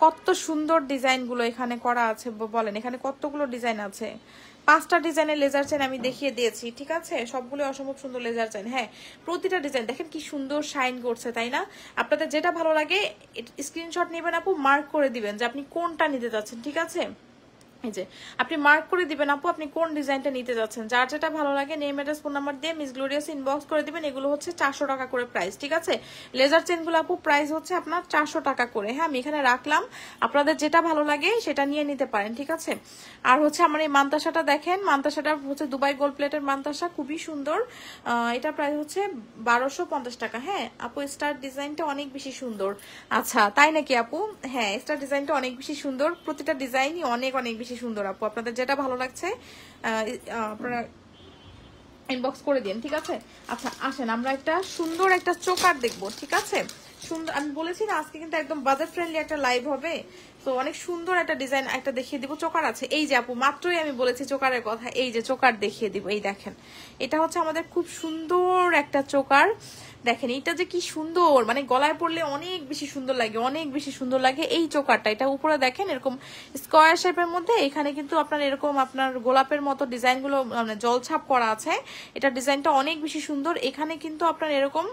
কত সুন্দর ডিজাইনগুলো এখানে করা আছে, বলেন এখানে কতগুলো ডিজাইন আছে। 5টা ডিজাইনের লেজার চেন আমি দেখিয়ে দিয়েছি, ঠিক আছে, সবগুলো অসম্ভব সুন্দর লেজার চেন। হ্যাঁ, প্রতিটা ডিজাইন দেখেন কি সুন্দর শাইন করছে, তাই না? আপনাদের যেটা ভালো লাগে স্ক্রিনশট নেবেন আপু, মার্ক করে দিবেন যে আপনি কোনটা নিতে যাচ্ছেন, ঠিক আছে? এই যে আপনি মার্ক করে দিবেন আপু আপনি কোন ডিজাইনটা নিতে যাচ্ছেন, যার যেটা ভালো লাগে নেম অ্যাড্রেস ফোন নাম্বার দিয়ে মিস গ্লোরিয়াস ইনবক্স করে দিবেন। এগুলো হচ্ছে 400 টাকা করে প্রাইস, ঠিক আছে? লেজার চেনগুলো আপু প্রাইস হচ্ছে আপনার 400 টাকা করে। হ্যাঁ, আমি এখানে রাখলাম, আপনাদের যেটা ভালো লাগে সেটা নিয়ে নিতে পারেন, ঠিক আছে? আর হচ্ছে আমার এই মান্তাসাটা দেখেন, মান্তাসাটা হচ্ছে দুবাই গোল্ড প্লেটের মান্তাসা, খুবই সুন্দর। এটা প্রাইস হচ্ছে 1250 টাকা। হ্যাঁ আপু, স্টার ডিজাইনটা অনেক বেশি সুন্দর। আচ্ছা তাই নাকি আপু? হ্যাঁ, স্টার ডিজাইনটা অনেক বেশি সুন্দর, প্রতিটা ডিজাইনই অনেক অনেক বেশি সুন্দর আপু। আপনাদের যেটা ভালো লাগছে আপনারা ইনবক্স করে দিন, ঠিক আছে? আচ্ছা আসেন আমরা একটা সুন্দর একটা চোকার দেখবো, ঠিক আছে? সুন্দর, আমি বলেছি না আজকে কিন্তু একদম বাজেট ফ্রেন্ডলি একটা লাইভ হবে, তো অনেক সুন্দর একটা ডিজাইন একটা দেখিয়ে দিব। চোকার আছে, এই যে আপু মাত্রই আমি বলেছি চোকারের কথা, এই যে চোকার দেখিয়ে দিব। এই দেখেন এটা হচ্ছে আমাদের খুব সুন্দর একটা চোকার, দেখেন এটা যে কি সুন্দর, মানে গলায় পড়লে অনেক বেশি সুন্দর লাগে, অনেক বেশি সুন্দর লাগে এই চোকারটা। এটা উপরে দেখেন এরকম স্কোয়ার শেপের মধ্যে, এখানে কিন্তু আপনার এরকম আপনার গোলাপের মতো ডিজাইনগুলো মানে জলছাপ করা আছে। এটা ডিজাইনটা অনেক বেশি সুন্দর। এখানে কিন্তু আপনার এরকম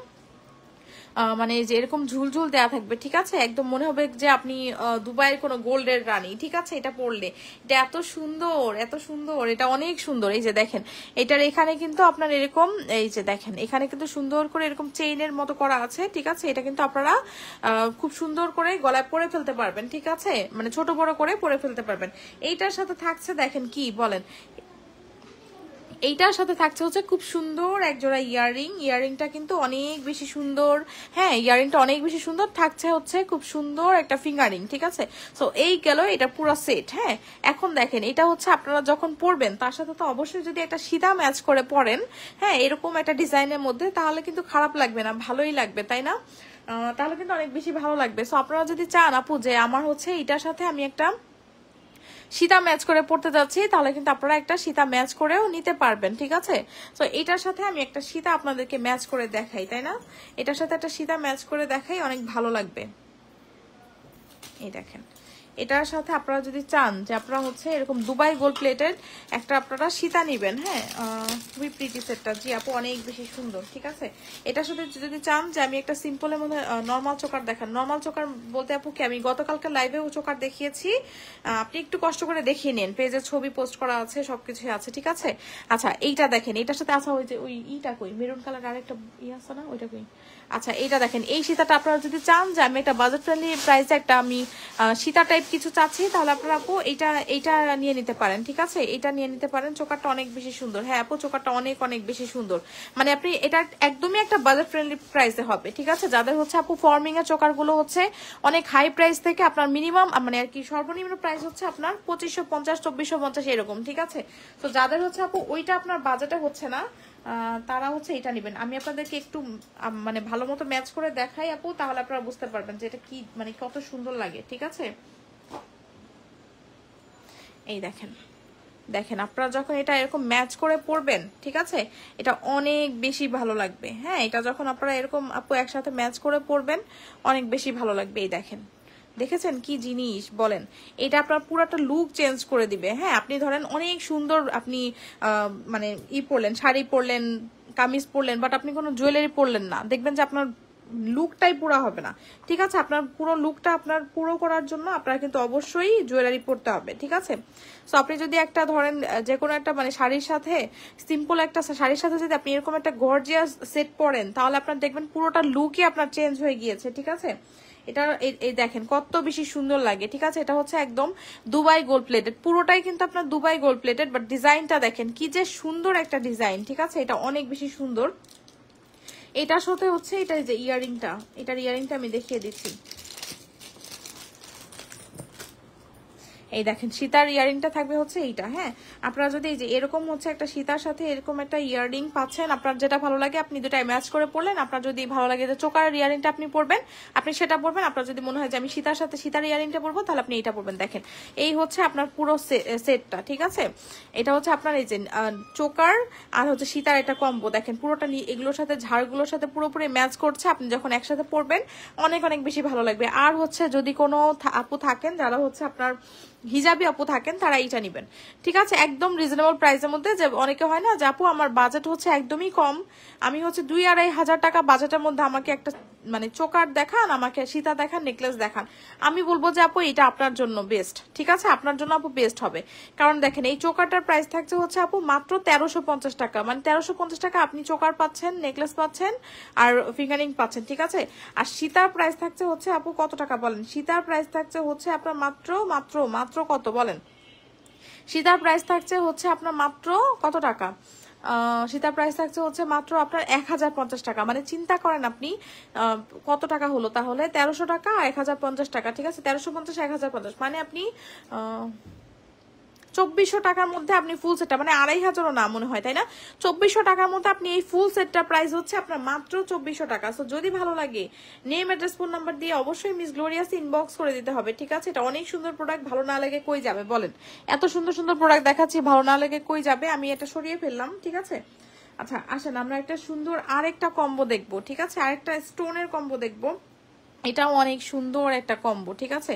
মানে যে এরকম ঝুলঝুল দেয়া থাকবে, ঠিক আছে? একদম মনে হবে যে আপনি দুবাইয়ের কোনো গোল্ডের রানী, ঠিক আছে? এটা পরলে এটা এত সুন্দর, এত সুন্দর, এটা অনেক সুন্দর। এই যে দেখেন এটার এখানে কিন্তু আপনার এরকম, এই যে দেখেন এখানে কিন্তু সুন্দর করে এরকম চেইনের মতো করা আছে, ঠিক আছে? এটা কিন্তু আপনারা খুব সুন্দর করে গলায় পরে ফেলতে পারবেন, ঠিক আছে? মানে ছোট বড় করে পরে ফেলতে পারবেন। এইটার সাথে থাকছে দেখেন কি বলেন, এইটার সাথে থাকছে হচ্ছে খুব সুন্দর এক জোড়া ইয়াররিং। ইয়াররিংটা কিন্তু অনেক বেশি সুন্দর। হ্যাঁ, ইয়াররিংটা অনেক বেশি সুন্দর থাকছে, হচ্ছে খুব সুন্দর একটা ফিঙ্গারিং, ঠিক আছে? সো এই গেল এটা পুরো সেট। হ্যাঁ, এখন দেখেন এটা হচ্ছে আপনারা যখন পরবেন তার সাথে তো অবশ্যই যদি একটা সিধা ম্যাচ করে পরেন, হ্যাঁ এরকম একটা ডিজাইনের মধ্যে, তাহলে কিন্তু খারাপ লাগবে না, ভালোই লাগবে, তাই না? তাহলে কিন্তু অনেক বেশি ভালো লাগবে। সো আপনারা যদি চান আপু যে আমার হচ্ছে এটার সাথে আমি একটা সীতা ম্যাচ করে পড়তে যাচ্ছি, তাহলে কিন্তু আপনারা একটা সীতা ম্যাচ করেও নিতে পারবেন, ঠিক আছে? তো এটার সাথে আমি একটা সীতা আপনাদেরকে ম্যাচ করে দেখাই, তাই না? এটার সাথে একটা সীতা ম্যাচ করে দেখাই, অনেক ভালো লাগবে। এই দেখেন এটার সাথে আপনারা যদি চান যে আপনারা হচ্ছে এরকম দুবাই গোল্ড প্লেটেড একটা আপনারা সীতা নিবেন, হ্যাঁ খুবই প্রিটি সেটটা, জি আপু অনেক বেশি সুন্দর, ঠিক আছে? এটার সাথে যদি চান যে আমি একটা সিম্পলের মধ্যে নর্মাল চোকার দেখান, নর্মাল চোকার বলতে আপু কি আমি গতকালকে লাইভেও চোকার দেখিয়েছি, আপনি একটু কষ্ট করে দেখিয়ে নিন, পেজে ছবি পোস্ট করা আছে, সবকিছুই আছে, ঠিক আছে? আচ্ছা এইটা দেখেন, এটার সাথে আছে ওই যে ওই ইটা কই মেরুন কালার আরেকটা আছে না, ওইটা কই? আচ্ছা এইটা দেখেন, এই সীতাটা আপনারা যদি চান যে আমি একটা বাজেট ফ্রেন্ডলি প্রাইসে একটা আমি সীতা টাইপ কিছু চাচ্ছি, তাহলে আপনারা আপু এইটা নিয়ে নিতে পারেন, ঠিক আছে? এটা নিয়ে নিতে পারেন। চোকারটা অনেক বেশি সুন্দর। হ্যাঁ আপু চোকারটা অনেক অনেক বেশি সুন্দর, মানে আপনি এটা একদমই একটা বাজেট ফ্রেন্ডলি প্রাইসে হবে, ঠিক আছে? যাদের হচ্ছে আপু ফর্মিং এর চোকারগুলো হচ্ছে অনেক হাই প্রাইস থেকে আপনার মিনিমাম মানে আর কি সর্বনিম্ন প্রাইস হচ্ছে আপনার 2550 2450 এরকম, ঠিক আছে? তো যাদের হচ্ছে আপু ওইটা আপনার বাজেটে হচ্ছে না, তারা হচ্ছে এটা নেবেন। আমি আপনাদেরকে একটু মানে ভালো মতো ম্যাচ করে দেখাই আপু, তাহলে আপনারা বুঝতে পারবেন যে এটা কি মানে কত সুন্দর লাগে, ঠিক আছে? এই দেখেন দেখেন আপনারা যখন এটা এরকম ম্যাচ করে পরবেন, ঠিক আছে, এটা অনেক বেশি ভালো লাগবে। হ্যাঁ, এটা যখন আপনারা এরকম আপু একসাথে ম্যাচ করে পরবেন অনেক বেশি ভালো লাগবে। এই দেখেন, দেখেছেন কি জিনিস বলেন, এটা আপনার পুরোটা লুক চেঞ্জ করে দিবে। হ্যাঁ, আপনি ধরেন অনেক সুন্দর আপনি মানে পরলেন, শাড়ি পরলেন, কামিজ পরলেন, বাট আপনি কোনো জুয়েলারি পরলেন না, দেখবেন যে আপনার লুকটাই পুরো হবে না, ঠিক আছে? আপনার পুরো লুকটা আপনার পুরো করার জন্য আপনার কিন্তু অবশ্যই জুয়েলারি পরতে হবে, ঠিক আছে? সো আপনি যদি একটা ধরেন যে কোনো একটা মানে শাড়ির সাথে সিম্পল একটা শাড়ির সাথে যদি আপনি এরকম একটা গর্জিয়াস সেট পরেন, তাহলে আপনার দেখবেন পুরোটা লুকই আপনার চেঞ্জ হয়ে গিয়েছে, ঠিক আছে? এটা এই দেখেন কত বেশি সুন্দর লাগে, ঠিক আছে? এটা হচ্ছে একদম দুবাই গোল্ড প্লেটেড, পুরোটাই কিন্তু আপনার দুবাই গোল্ড প্লেটেড, বাট ডিজাইনটা দেখেন কি যে সুন্দর একটা ডিজাইন, ঠিক আছে? এটা অনেক বেশি সুন্দর। এটার সাথে হচ্ছে এটা যে ইয়াররিংটা, এটার ইয়াররিংটা আমি দেখিয়ে দিচ্ছি। এই দেখেন সীতার ইয়ারিংটা থাকবে হচ্ছে এইটা। হ্যাঁ, আপনারা যদি এই যে এরকম হচ্ছে একটা সীতার সাথে এরকম একটা ইয়ারিং পাচ্ছেন, আপনার যেটা ভালো লাগে আপনি দুটাই ম্যাচ করে পরলেন। আপনার যদি ভালো লাগে যে চোকার ইয়ারিংটা আপনি পরবেন, আপনি সেটা পরবেন। আপনার যদি মনে হয় যে আমি সীতার সাথে সীতার ইয়ারিংটা পরবো, তাহলে আপনি এইটা পরবেন। দেখেন এই হচ্ছে আপনার পুরো সেটটা, ঠিক আছে। এটা হচ্ছে আপনার এই যে চোকার আর হচ্ছে সীতার একটা কম্বো। দেখেন পুরোটা এগুলোর সাথে ঝাড়গুলোর সাথে পুরোপুরি ম্যাচ করছে। আপনি যখন একসাথে পরবেন অনেক অনেক বেশি ভালো লাগবে। আর হচ্ছে যদি কোনো আপু থাকেন যারা হচ্ছে আপনার হিজাবি আপু থাকেন, তারা এইটা নিবেন, ঠিক আছে, একদম রিজনেবল প্রাইসের মধ্যে। যে অনেকে হয় না যে আপু আমার বাজেট হচ্ছে একদমই কম, আমি হচ্ছে 2-2.5 হাজার টাকা বাজেটের মধ্যে আমাকে একটা মানে চোকার দেখান, আমাকে সীতা দেখান, নেকলেস দেখান। আমি বলবো যে আপু এটা আপনার জন্য বেস্ট, ঠিক আছে, আপনার জন্য আপু বেস্ট হবে। কারণ দেখেন এই চোকারটার প্রাইস থাকছে হচ্ছে আপু মাত্র 1350 টাকা। মানে 1350 টাকা আপনি চোকার পাচ্ছেন, নেকলেস পাচ্ছেন আর ফিঙ্গারিং পাচ্ছেন, ঠিক আছে। আর সীতার প্রাইস থাকছে হচ্ছে আপু কত টাকা বলেন? সীতার প্রাইস থাকছে হচ্ছে আপনার মাত্র মাত্র মাত্র কত বলেন? সীতার প্রাইস থাকছে হচ্ছে আপনার মাত্র কত টাকা? সীতার প্রাইস থাকছে হচ্ছে মাত্র আপনার 1050 টাকা। মানে চিন্তা করেন আপনি কত টাকা হলো তাহলে, 1300 টাকা 1050 টাকা, ঠিক আছে, 1350 1050, মানে আপনি 2400 টাকার মধ্যে আপনি ফুল সেটটা, মানে 2500ও না মনে হয়, তাই না? 2400 টাকার মধ্যে আপনি এই ফুল সেটটা প্রাইস হচ্ছে আপনার মাত্র 2400 টাকা। সো যদি ভালো লাগে নেম, অ্যাড্রেস, ফোন নাম্বার দিয়ে অবশ্যই মিস গ্লোরিয়াস ইনবক্স করে দিতে হবে, ঠিক আছে। এটা অনেক সুন্দর প্রোডাক্ট, ভালো না লাগে কই যাবে বলেন? এত সুন্দর সুন্দর প্রোডাক্ট দেখাচ্ছি, ভালো না লাগে কই যাবে? আমি এটা সরিয়ে ফেললাম, ঠিক আছে। আচ্ছা আসেন আমরা একটা সুন্দর আরেকটা কম্বো দেখবো, ঠিক আছে, আরেকটা স্টোনের কম্বো দেখবো। এটাও অনেক সুন্দর একটা কম্বো, ঠিক আছে,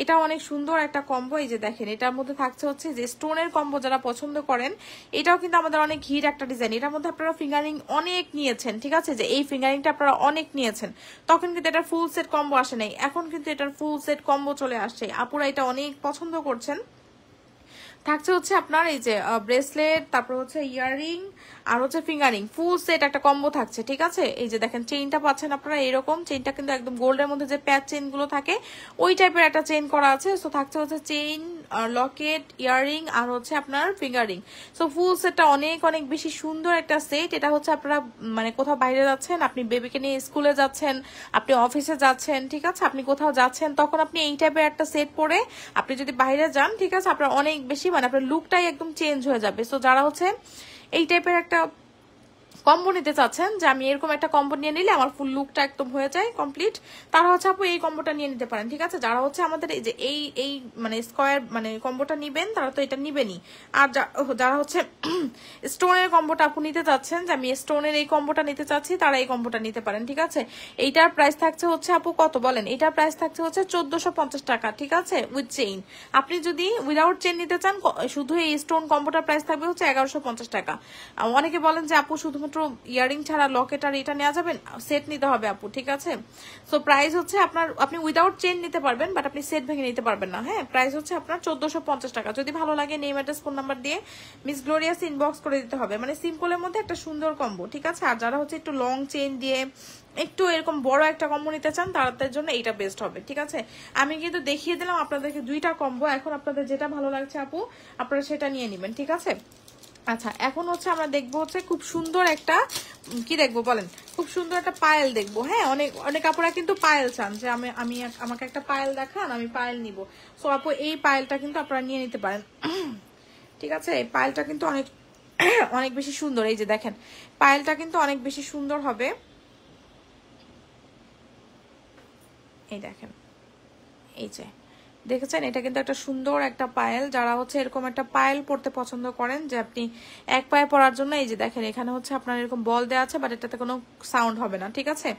এটাও অনেক সুন্দর একটা কম্বো। এই যে দেখেন এটার মধ্যে থাকছে হচ্ছে যে স্টোনের কম্বো, যারা পছন্দ করেন এটাও কিন্তু আমাদের অনেক হিট একটা ডিজাইন। এটার মধ্যে আপনারা ফিঙ্গারিং অনেক নিয়েছেন, ঠিক আছে, যে এই ফিঙ্গারিংটা আপনারা অনেক নিয়েছেন, তখন কিন্তু এটার ফুল সেট কম্বো আসে নাই, এখন কিন্তু এটার ফুল সেট কম্বো চলে আসছে। আপুরা এটা অনেক পছন্দ করছেন। থাকছে হচ্ছে আপনার এই যে ব্রেসলেট, তারপর হচ্ছে ইয়াররিং আর হচ্ছে ফিঙ্গারিং, ফুল সেট একটা কম্বো থাকছে, ঠিক আছে। এই যে দেখেন চেইনটা পাচ্ছেন আপনারা এরকম, চেইনটা কিন্তু একদম গোল্ডের মধ্যে যে প্যাচ চেইন গুলো থাকে ওই টাইপের একটা চেইন করা আছে। সো থাকছে হচ্ছে চেইন, লকেট, ইয়াররিং আর হচ্ছে আপনার ফিঙ্গারিং। সো ফুল সেটটা অনেক অনেক বেশি সুন্দর একটা সেট। এটা হচ্ছে আপনারা মানে কোথাও বাইরে যাচ্ছেন, আপনি বেবিকে নিয়ে স্কুলে যাচ্ছেন, আপনি অফিসে যাচ্ছেন, ঠিক আছে, আপনি কোথাও যাচ্ছেন, তখন আপনি এই টাইপের একটা সেট পরে আপনি যদি বাইরে যান, ঠিক আছে, আপনার অনেক বেশি মানে আপনার লুকটাই একদম চেঞ্জ হয়ে যাবে। সো যারা হচ্ছে এই টাইপের একটা কম্বো নিতে চাচ্ছেন, যে আমি এরকম একটা কম্বো নিয়ে নিলে আমার ফুল লুকটা একদম হয়ে যায় কমপ্লিট, তারা হচ্ছে আপু এই কম্বোটা নিয়ে নিতে পারেন, ঠিক আছে। যারা হচ্ছে আমাদের এই যে এই মানে স্কোয়ার মানে কম্বোটা নিবেন, তারা তো এটা নিবেনই। আর যারা হচ্ছে স্টোনের কম্বোটা আপু নিতে চাচ্ছেন, যে আমি স্টোনের এই কম্বোটা নিতে চাচ্ছি, তারা এই কম্বোটা নিতে পারেন, ঠিক আছে। এইটার প্রাইস থাকছে হচ্ছে আপু কত বলেন? এইটার প্রাইস থাকছে হচ্ছে 1450 টাকা, ঠিক আছে, উইথ চেইন। আপনি যদি উইদাউট চেইন নিতে চান, শুধু এই স্টোন কম্বোটার প্রাইস থাকবে হচ্ছে 1150 টাকা। অনেকে বলেন যে আপু শুধুমাত্র ইয়ারিং ছাড়া লকেট আর এটা নেওয়া যাবেন, সেট নিতে হবে আপু, ঠিক আছে। সো প্রাইস হচ্ছে আপনার, আপনি উইদাউট চেইন নিতে পারবেন, বাট আপনি সেট ভেঙে নিতে পারবেন না। হ্যাঁ, প্রাইস হচ্ছে আপনার 1450 টাকা। যদি ভালো লাগে নেম, অ্যাড্রেস, ফোন নাম্বার দিয়ে মিস গ্লোরিয়াস ইনবক্স করে দিতে হবে। মানে সিম্পলের মধ্যে একটা সুন্দর কম্বো, ঠিক আছে। আর যারা হচ্ছে একটু লং চেইন দিয়ে একটু এরকম বড় একটা কম্বো নিতে চান, তাদের জন্য এইটা বেস্ট হবে, ঠিক আছে। আমি কিন্তু দেখিয়ে দিলাম আপনাদেরকে দুইটা কম্বো, এখন আপনাদের যেটা ভালো লাগছে আপু আপনারা সেটা নিয়ে নেবেন, ঠিক আছে। আচ্ছা এখন হচ্ছে আমরা দেখবো হচ্ছে খুব সুন্দর একটা কি দেখবো বলেন, খুব সুন্দর একটা পায়েল দেখবো। হ্যাঁ, অনেক অনেক আপুরা কিন্তু পায়েল চান, যে আমি আমাকে একটা পায়েল দেখান, আমি পায়েল নিব। সো আপু এই পায়েলটা কিন্তু আপনারা নিয়ে নিতে পারেন, ঠিক আছে। এই পায়েলটা কিন্তু অনেক অনেক বেশি সুন্দর। এই যে দেখেন পায়েলটা কিন্তু অনেক বেশি সুন্দর হবে। এই দেখেন, এই যে দেখেছেন, এটা কিন্তু একটা সুন্দর একটা পায়েল। যারা হচ্ছে এরকম একটা পায়েল পরতে পছন্দ করেন, যে আপনি এক পায়ে পরার জন্য, এই যে দেখেন এখানে হচ্ছে আপনার এরকম বল দেওয়া আছে, বাট এটাতে কোনো সাউন্ড হবে না, ঠিক আছে।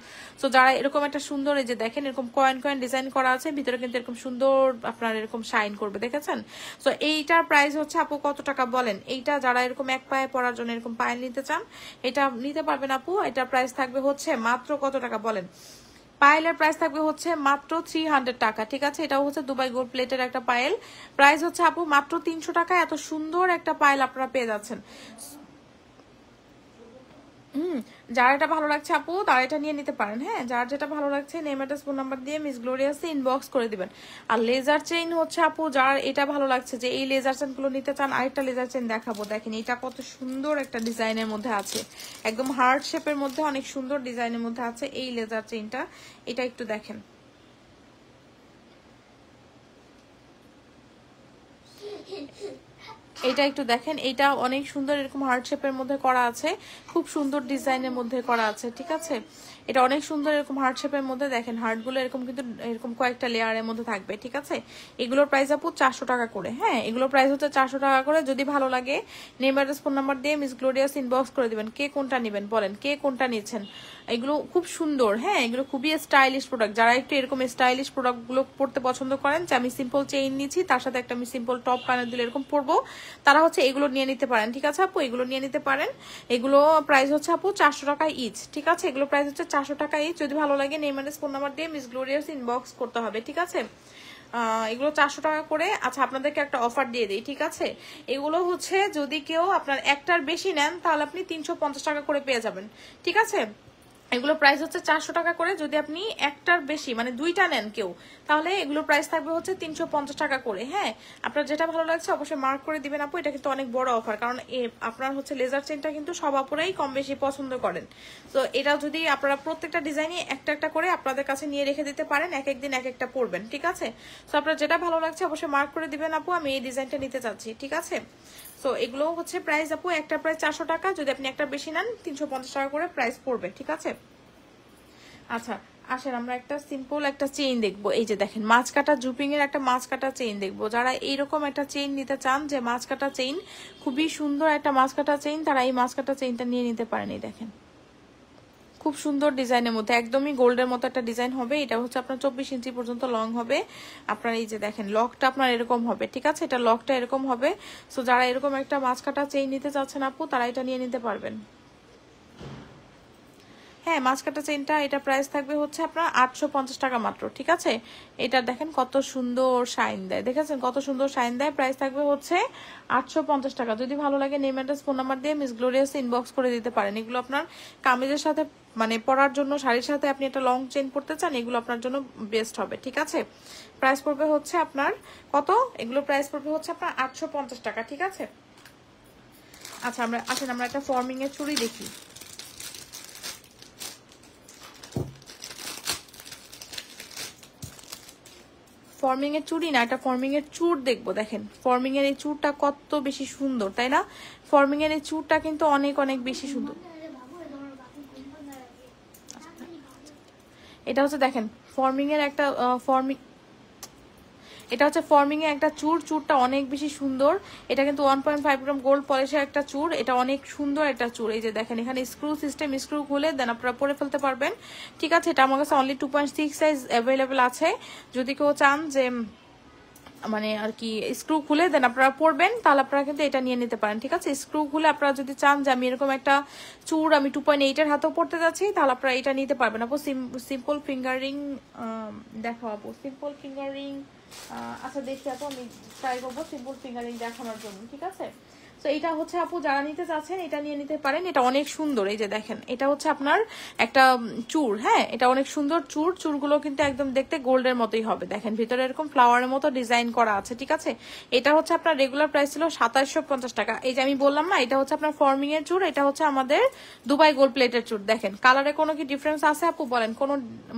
তো যারা এরকম একটা সুন্দর, এই যে দেখেন এরকম কয়েন কয়েন ডিজাইন করা আছে, ভিতরে কিন্তু এরকম সুন্দর আপনার এরকম শাইন করবে, দেখেছেন। তো এইটার প্রাইস হচ্ছে আপু কত টাকা বলেন? এইটা যারা এরকম এক পায়ে পরার জন্য এরকম পায়েল নিতে চান, এটা নিতে পারবেন আপু। এটার প্রাইস থাকবে হচ্ছে মাত্র কত টাকা বলেন? পায়েলের প্রাইস থাকবে হচ্ছে মাত্র 300 টাকা, ঠিক আছে। এটাও হচ্ছে দুবাই গোল্ড প্লেটের একটা পায়েল, প্রাইস হচ্ছে আপু মাত্র 300 টাকা। এত সুন্দর একটা পায়েল আপনারা পেয়ে যাচ্ছেন। যার এটা ভালো লাগছে আপু তারা এটা নিয়ে নিতে পারেন। হ্যাঁ, যার যেটা ভালো লাগছে নেম, অ্যাড্রেস, ফোন নাম্বার দিয়ে মিস গ্লোরিয়াসে ইনবক্স করে দিবেন। আর লেজার চেইন হচ্ছে আপু যার এটা ভালো লাগছে, যে এই লেজার চেইন গুলো নিতে চান, আরেকটা লেজার চেইন দেখাবো। দেখেন এটা কত সুন্দর একটা ডিজাইনের মধ্যে আছে, একদম হার্ট শেপের মধ্যে অনেক সুন্দর ডিজাইনের মধ্যে আছে এই লেজার চেইনটা। এটা একটু দেখেন, এটা একটু দেখেন, এটা অনেক সুন্দর এরকম হার্ট শেপের মধ্যে করা আছে, খুব সুন্দর ডিজাইনের মধ্যে করা আছে, ঠিক আছে। এটা অনেক সুন্দর এরকম হার্ট শেপের মধ্যে, দেখেন হার্টগুলো এরকম কিন্তু এরকম কয়েকটা লেয়ারের মধ্যে থাকবে, ঠিক আছে। এগুলোর প্রাইস আপু 400 টাকা করে। হ্যাঁ, এগুলোর প্রাইস হচ্ছে 400 টাকা করে। যদি ভালো লাগে নেম অ্যাড্রেস ফোন নাম্বার দিয়ে মিস গ্লোরিয়াস ইনবক্স করে দিবেন। কে কোনটা নেবেন বলেন, কে কোনটা নিচ্ছেন। এগুলো খুব সুন্দর, হ্যাঁ এগুলো খুবই স্টাইলিশ প্রোডাক্ট। যারা একটু এরকম স্টাইলিশ প্রোডাক্টগুলো পড়তে পছন্দ করেন, যে আমি সিম্পল চেইন নিচ্ছি তার সাথে একটা আমি সিম্পল টপ কানের দিলে এরকম পরবো, তারা হচ্ছে এগুলো নিয়ে নিতে পারেন, ঠিক আছে আপু। এগুলো নিয়ে নিতে পারেন। এগুলো প্রাইস হচ্ছে আপু 400 টাকা ইচ, ঠিক আছে। এগুলো প্রাইস হচ্ছে 400 টাকা ইচ। যদি ভালো লাগে নেম অ্যাড্রেস ফোন নাম্বার দিয়ে মিস গ্লোরিয়াস ইনবক্স করতে হবে, ঠিক আছে। এগুলো 400 টাকা করে। আচ্ছা, আপনাদেরকে একটা অফার দিয়ে দিই, ঠিক আছে। এগুলো হচ্ছে যদি কেউ আপনার একটার বেশি নেন তাহলে আপনি 350 টাকা করে পেয়ে যাবেন, ঠিক আছে। এগুলো প্রাইস হচ্ছে 400 টাকা করে। যদি আপনি একটার বেশি মানে দুইটা নেন কেউ, তাহলে এগুলো প্রাইস থাকবে হচ্ছে 350 টাকা করে। হ্যাঁ, আপনার যেটা ভালো লাগছে অবশ্যই মার্ক করে দিবেন আপু। এটা কিন্তু অনেক বড় অফার, কারণ আপনার হচ্ছে লেজার চেনটা কিন্তু সব আপুরাই কম বেশি পছন্দ করেন। তো এটা যদি আপনারা প্রত্যেকটা ডিজাইনে একটা একটা করে আপনাদের কাছে নিয়ে রেখে দিতে পারেন, এক একদিন এক একটা পরবেন, ঠিক আছে। তো আপনার যেটা ভালো লাগছে অবশ্যই মার্ক করে দিবেন আপু, আমি এই ডিজাইনটা নিতে চাচ্ছি, ঠিক আছে। সো এগুলো হচ্ছে প্রাইস আপু, একটা প্রাইস 400 টাকা। যদি আপনি একটা বেশি নেন 350 টাকা করে প্রাইস পড়বে, ঠিক আছে। আচ্ছা আসেন আমরা একটা সিম্পল একটা চেইন দেখবো। এই যে দেখেন মাছ কাটা জুপিং এর একটা মাছ কাটা চেইন দেখবো। যারা এইরকম একটা চেইন নিতে চান, যে মাছ কাটা চেইন, খুবই সুন্দর একটা মাছ কাটা চেইন, তারা এই মাছ কাটা চেইনটা নিয়ে নিতে পারেন। এই দেখেন খুব সুন্দর ডিজাইনের মধ্যে, একদমই গোল্ডের মতো একটা ডিজাইন হবে। এটা হচ্ছে আপনার 24 ইঞ্চি পর্যন্ত লং হবে। আপনার এই যে দেখেন লকটা আপনার এরকম হবে, ঠিক আছে। এটা লকটা এরকম হবে। সো যারা এরকম একটা মাছ কাটা চেইন নিতে চাচ্ছেন আপু, তারা এটা নিয়ে নিতে পারবেন। হ্যাঁ, মাছ কাটা চেইনটা এটা প্রাইস থাকবে হচ্ছে আপনার 850 টাকা মাত্র, ঠিক আছে। এটা দেখেন কত সুন্দর শাইন দেয়, দেখেছেন কত সুন্দর শাইন দেয়। প্রাইস থাকবে হচ্ছে 850 টাকা। যদি ভালো লাগে নেম অ্যাড্রেস ফোন নাম্বার দিয়ে মিস গ্লোরিয়াস ইনবক্স করে দিতে পারেন। এগুলো আপনার কামিজের সাথে মানে পরার জন্য, শাড়ির সাথে আপনি একটা লং চেইন পরতে চান, এগুলো আপনার জন্য বেস্ট হবে, ঠিক আছে। প্রাইস পড়বে হচ্ছে আপনার কত, এগুলো প্রাইস পড়বে হচ্ছে আপনার 850 টাকা, ঠিক আছে। আচ্ছা আমরা আসেন আমরা একটা ফর্মিং এর চুড়ি দেখি। ফর্মিং এর চুড়ি না, এটা ফর্মিং এর চুড় দেখবো। দেখেন ফর্মিং এর এই চুড়টা কত বেশি সুন্দর, তাই না। ফর্মিং এর এই চুড়টা কিন্তু অনেক অনেক বেশি সুন্দর। এটা হচ্ছে দেখেন ফর্মিং এর একটা এটা হচ্ছে ফর্মিং এর একটা চুড়টা অনেক বেশি সুন্দর। এটা কিন্তু 1.5 গ্রাম গোল্ড পলিশের একটা চুড়, এটা অনেক সুন্দর একটা চুড়। এই যে দেখেন এখানে স্ক্রু সিস্টেম, স্ক্রু খুলে দেন আপনারা পরে ফেলতে পারবেন, ঠিক আছে। এটা আমার কাছে অনলি 2.6 সাইজ অ্যাভেলেবেল আছে। যদি কেউ চান যে মানে আর কি স্ক্রু খুলে দেন আপনারা পরবেন, তাহলে আপনারা কিন্তু এটা নিয়ে নিতে পারেন, ঠিক আছে। স্ক্রু খুলে আপনারা যদি চান যে আমি এরকম একটা চুড় আমি 2.8 এর হাতেও পড়তে যাচ্ছি, তাহলে আপনারা এটা নিতে পারবেন। আপু সিম্পল ফিঙ্গারিং দেখো আপু, সিম্পল ফিঙ্গারিং। আচ্ছা দেখি আপু, আমি ট্রাই করবো সিম্পল ফিঙ্গারিং দেখানোর জন্য, ঠিক আছে। তো এটা হচ্ছে আপু যারা নিতে চাচ্ছেন এটা নিয়ে নিতে পারেন। এটা অনেক সুন্দর, এই যে দেখেন এটা হচ্ছে আপনার একটা চুড়। হ্যাঁ, এটা অনেক সুন্দর চুড়। চুড়গুলো কিন্তু একদম দেখতে গোল্ডের মতোই হবে। দেখেন ভিতরে এরকম ফ্লাওয়ারের মতো ডিজাইন করা আছে, ঠিক আছে। এটা হচ্ছে আপনার রেগুলার প্রাইস ছিল 2750 টাকা। এই যে আমি বললাম না, এটা হচ্ছে আপনার ফর্মিং এর চুড়, এটা হচ্ছে আমাদের দুবাই গোল্ড প্লেটের চুড়। দেখেন কালারে কোনো কি ডিফারেন্স আছে আপু বলেন, কোনো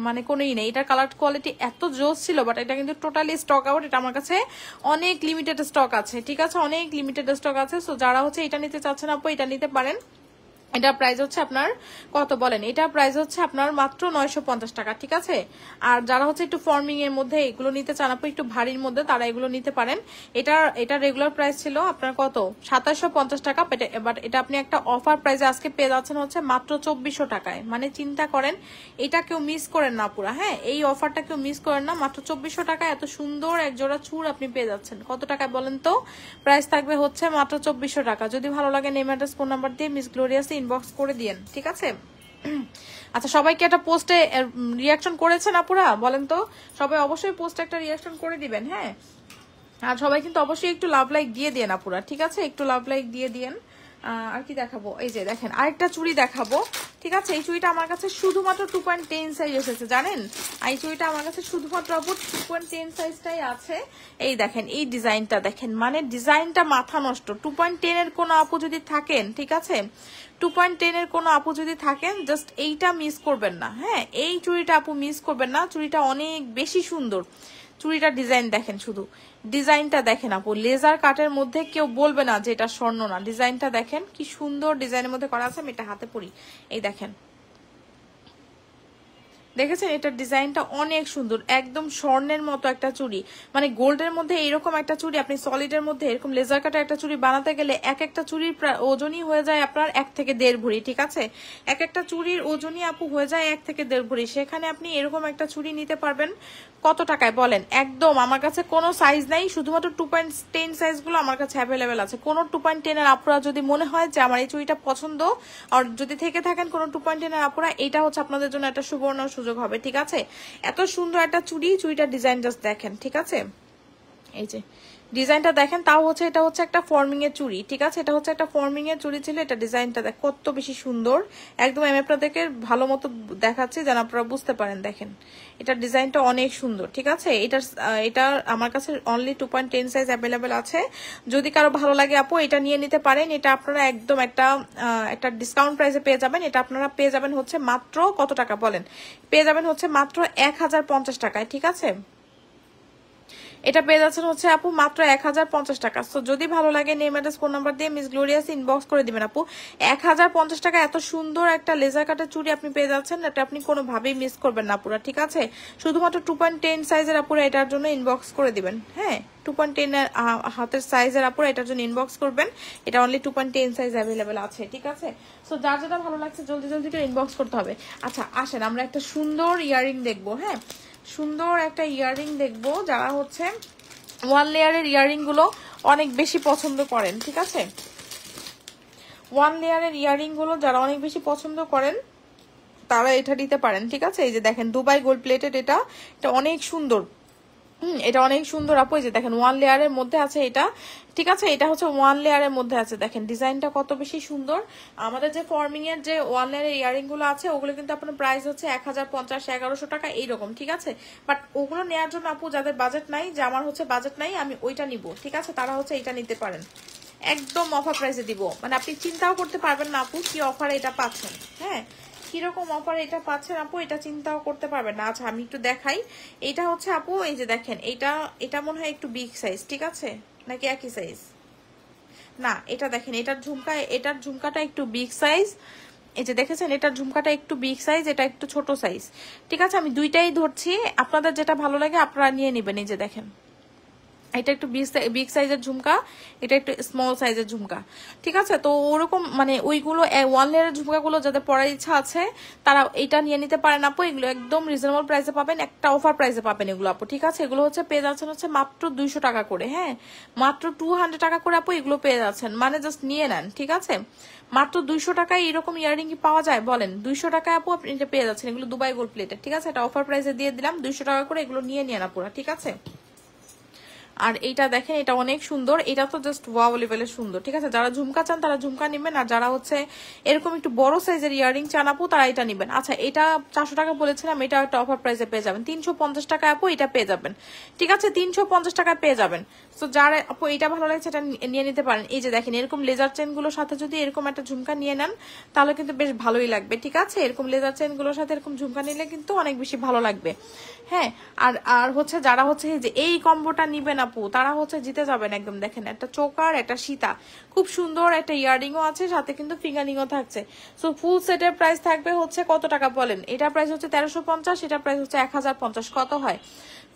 মানে কোনোই নেই। এটার কালার কোয়ালিটি এত জোস ছিল, বাট এটা কিন্তু টোটালি স্টক আউট। এটা আমার কাছে অনেক লিমিটেড স্টক আছে, ঠিক আছে, অনেক লিমিটেড স্টক আছে। সো যারা হচ্ছে এটা নিতে চাচ্ছেন আপু এটা নিতে পারেন। এটা প্রাইস হচ্ছে আপনার কত বলেন, এটা প্রাইস হচ্ছে আপনার মাত্র 950 টাকা, ঠিক আছে। আর যারা হচ্ছে একটু ফর্মিং এর মধ্যে এগুলো নিতে চান আপু, একটু ভারীর মধ্যে, তারা এগুলো নিতে পারেন। এটা রেগুলার প্রাইস ছিল আপনার কত 2750 টাকা, বাট এটা আপনি একটা অফার প্রাইসে আজকে পেয়ে যাচ্ছেন হচ্ছে মাত্র 2400 টাকায়। মানে চিন্তা করেন, এটা কেউ মিস করেন না পুরা। হ্যাঁ, এই অফারটা কেউ মিস করেন না। মাত্র 2400 টাকায় এত সুন্দর এক জোড়া চুড় আপনি পেয়ে যাচ্ছেন। কত টাকায় বলেন তো, প্রাইস থাকবে হচ্ছে মাত্র 2400 টাকা। যদি ভালো লাগে নেম অ্যাড্রেস ফোন নাম্বার দিয়ে মিস গ্লোরিয়াস ইনবক্স করে দিয়েন, ঠিক আছে। আচ্ছা সবাইকে একটা পোস্টে রিয়াকশন করেছেন আপুরা বলেন তো, সবাই অবশ্যই পোস্টে একটা রিয়াকশন করে দিবেন। হ্যাঁ, আর সবাই কিন্তু অবশ্যই একটু লাভ লাইক দিয়ে দেন আপুরা, ঠিক আছে, একটু লাভ লাইক দিয়ে দিয়েন। আর কি দেখাবো, এই যে দেখেন আরেকটা চুড়ি দেখাবো, ঠিক আছে। এই চুড়িটা আমার কাছে শুধুমাত্র 2.10 সাইজ এসেছে, জানেন। এই চুড়িটা আমার কাছে শুধুমাত্র আপু 2.10 সাইজটাই আছে। এই দেখেন এই ডিজাইনটা দেখেন, মানে ডিজাইনটা মাথা নষ্ট। 2.10 এর কোনো আপু যদি থাকেন, ঠিক আছে, 2.10 এর কোনো আপু যদি থাকেন, জাস্ট এইটা মিস করবেন না। হ্যাঁ, এই চুড়িটা আপু মিস করবেন না। চুড়িটা অনেক বেশি সুন্দর, চুড়িটার ডিজাইন দেখেন, শুধু ডিজাইনটা দেখেন আপু, লেজার কাটের মধ্যে কেউ বলবে না যে এটা স্বর্ণ না। ডিজাইনটা দেখেন কি সুন্দর ডিজাইনের মধ্যে করা আছে। আমি এটা হাতে পরি, এই দেখেন, দেখেছেন এটার ডিজাইনটা অনেক সুন্দর, একদম স্বর্ণের মতো একটা চুড়ি, মানে গোল্ডের মধ্যে এরকম একটা চুড়ি আপনি সলিডের মধ্যে এরকম লেজার কাটা একটা চুড়ি বানাতে গেলে এক একটা চুড়ির ওজনই হয়ে যায় আপনার 1 থেকে 1.5 ভরি, ঠিক আছে? এক একটা চুড়ির ওজনই আপু হয়ে যায় 1 থেকে 1.5 ভরি। সেখানে আপনি এরকম একটা চুড়ি নিতে পারবেন কত টাকায় বলেন? একদম আমার কাছে কোনো সাইজ নাই, শুধুমাত্র 2.10 সাইজগুলো আমার কাছে অ্যাভেলেবেল আছে। কোনো 2.10 এর আপুরা যদি মনে হয় যে আমার এই চুড়িটা পছন্দ, আর যদি থেকে থাকেন কোনো 2.10 এর আপুরা, এটা হচ্ছে আপনাদের জন্য একটা সুবর্ণ সুযোগ হবে, ঠিক আছে? এত সুন্দর একটা চুড়িটার ডিজাইন জাস্ট দেখেন, ঠিক আছে? এই যে ডিজাইনটা দেখেন, তাও হচ্ছে এটা হচ্ছে একটা ফর্মিং এর চুড়ি, ঠিক আছে? এটা হচ্ছে একটা ফর্মিং এর চুড়ি ছিল। এটা ডিজাইনটা দেখ কত বেশি সুন্দর, একদম আমি আপনাদেরকে ভালো মতো দেখাচ্ছি যেন আপনারা বুঝতে পারেন। দেখেন এটার ডিজাইনটা অনেক সুন্দর, ঠিক আছে? এটা আমার কাছে অনলি 2.10 সাইজ অ্যাভেলেবেল আছে। যদি কারো ভালো লাগে আপু এটা নিয়ে নিতে পারেন। এটা আপনারা একদম একটা ডিসকাউন্ট প্রাইসে পেয়ে যাবেন। এটা আপনারা পেয়ে যাবেন হচ্ছে মাত্র কত টাকা বলেন? পেয়ে যাবেন হচ্ছে মাত্র 1050 টাকায়, ঠিক আছে? এটা পেয়ে যাচ্ছেন হচ্ছে আপু মাত্র 1050 টাকা। তো যদি ভালো লাগে নেম অ্যাড্রেস ফোন নাম্বার দিয়ে মিস গ্লোরিয়াস ইনবক্স করে দিবেন আপু। 1050 টাকা এত সুন্দর একটা লেজার কাটের চুড়ি আপনি পেয়ে যাচ্ছেন, এটা আপনি কোনোভাবেই মিস করবেন না আপুরা, ঠিক আছে? শুধুমাত্র 2.10 সাইজের আপুরা এটার জন্য ইনবক্স করে দিবেন। হ্যাঁ, 2.10 এর হাতের সাইজের আপুরা এটার জন্য ইনবক্স করবেন। এটা অনলি 2.10 সাইজ অ্যাভেলেবেল আছে, ঠিক আছে? সো যার যেটা ভালো লাগছে জলদি জলদি করে ইনবক্স করতে হবে। আচ্ছা আসেন আমরা একটা সুন্দর ইয়ারিং দেখবো। হ্যাঁ, সুন্দর একটা ইয়ারিং দেখবো, যারা হচ্ছে 1 লেয়ারের ইয়ারিং গুলো অনেক বেশি পছন্দ করেন, ঠিক আছে? 1 লেয়ারের ইয়ারিং গুলো যারা অনেক বেশি পছন্দ করেন তারা এটা নিতে পারেন, ঠিক আছে? এই যে দেখেন দুবাই গোল্ড প্লেটেড, এটা অনেক সুন্দর। এটা অনেক সুন্দর আপু। এই যে দেখেন 1 লেয়ারের মধ্যে আছে এটা, ঠিক আছে? এটা হচ্ছে 1 লেয়ারের মধ্যে আছে। দেখেন ডিজাইনটা কত বেশি সুন্দর। আমাদের যে ফর্মিং এর যে 1 লেয়ারের ইয়ারিং গুলো আছে ওগুলো কিন্তু আপনার প্রাইস হচ্ছে 1050 1100 টাকা এইরকম, ঠিক আছে? বাট ওগুলো নেওয়ার জন্য আপু যাদের বাজেট নাই, যে আমার হচ্ছে বাজেট নাই আমি ওইটা নিব, ঠিক আছে? তারা হচ্ছে এটা নিতে পারেন, একদম অফার প্রাইসে দিব। মানে আপনি চিন্তাও করতে পারবেন না আপু কি অফারে এটা পাচ্ছেন। হ্যাঁ, কিরকম অফার এটা পাচ্ছেন আপু, এটা চিন্তাও করতে পারবেন না। আচ্ছা আমি একটু দেখাই। এটা হচ্ছে আপু এই যে দেখেন, এটা মনে হয় একটু বিগ সাইজ, ঠিক আছে? নাকি একই সাইজ? না, এটা দেখেন এটার ঝুমকাটা একটু বিগ সাইজ। এই যে দেখেছেন এটার ঝুমকাটা একটু বিগ সাইজ, এটা একটু ছোট সাইজ, ঠিক আছে? আমি দুইটাই ধরছি, আপনাদের যেটা ভালো লাগে আপনারা নিয়ে নেবেন। এই যে দেখেন এটা একটু বিগ সাইজের ঝুমকা, এটা একটু স্মল সাইজের ঝুমকা, ঠিক আছে? তো ওরকম মানে ওইগুলো 1 লেয়ারের ঝুমকাগুলো যাদের পরার ইচ্ছা আছে তারা এটা নিয়ে নিতে পারেন আপু। এগুলো একদম রিজনেবল প্রাইসে পাবেন, একটা অফার প্রাইসে পাবেন এগুলো আপু, ঠিক আছে? এগুলো হচ্ছে পেয়ে যাচ্ছেন হচ্ছে মাত্র 200 টাকা করে। হ্যাঁ, মাত্র 200 টাকা করে আপু এগুলো পেয়ে যাচ্ছেন, মানে জাস্ট নিয়ে নেন, ঠিক আছে? মাত্র 200 টাকায় এরকম ইয়ারিং কি পাওয়া যায় বলেন? 200 টাকায় আপু আপনি এটা পেয়ে যাচ্ছেন। এগুলো দুবাই গোল্ড প্লেটের, ঠিক আছে? এটা অফার প্রাইসে দিয়ে দিলাম 200 টাকা করে। এগুলো নিয়ে নিন আপুরা, ঠিক আছে? আর এইটা দেখেন এটা অনেক সুন্দর, এটা তো জাস্ট ওয়াও লেভেলের সুন্দর, ঠিক আছে? যারা ঝুমকা চান তারা ঝুমকা নেবেন, আর যারা হচ্ছে এরকম একটু বড় সাইজের ইয়ারিং চান আপু তারা এটা নেবেন। আচ্ছা এটা 400 টাকা বলেছিলাম, এটা একটা অফার প্রাইসে পেয়ে যাবেন 350 টাকা আপু এটা পেয়ে যাবেন, ঠিক আছে? 350 টাকায় পেয়ে যাবেন। তো যারা আপু এটা ভালো লাগছে এটা নিয়ে নিতে পারেন। এই যে দেখেন এরকম লেজার চেন গুলোর সাথে যদি এরকম একটা ঝুমকা নিয়ে নেন তাহলে কিন্তু বেশ ভালোই লাগবে, ঠিক আছে? এরকম লেজার চেন গুলোর সাথে এরকম ঝুমকা নিলে কিন্তু অনেক বেশি ভালো লাগবে। হ্যাঁ, আর হচ্ছে যারা হচ্ছে যে এই কম্বোটা নিবেন আপু তারা হচ্ছে জিতে যাবেন একদম। দেখেন একটা চোকার, একটা সীতা, খুব সুন্দর একটা ইয়াররিংও আছে, সাথে কিন্তু ফিঙ্গারিংও থাকছে। সো ফুল সেটের প্রাইস থাকবে হচ্ছে কত টাকা বলেন? এটা প্রাইস হচ্ছে 1350, এটা প্রাইস হচ্ছে 1050। কত হয়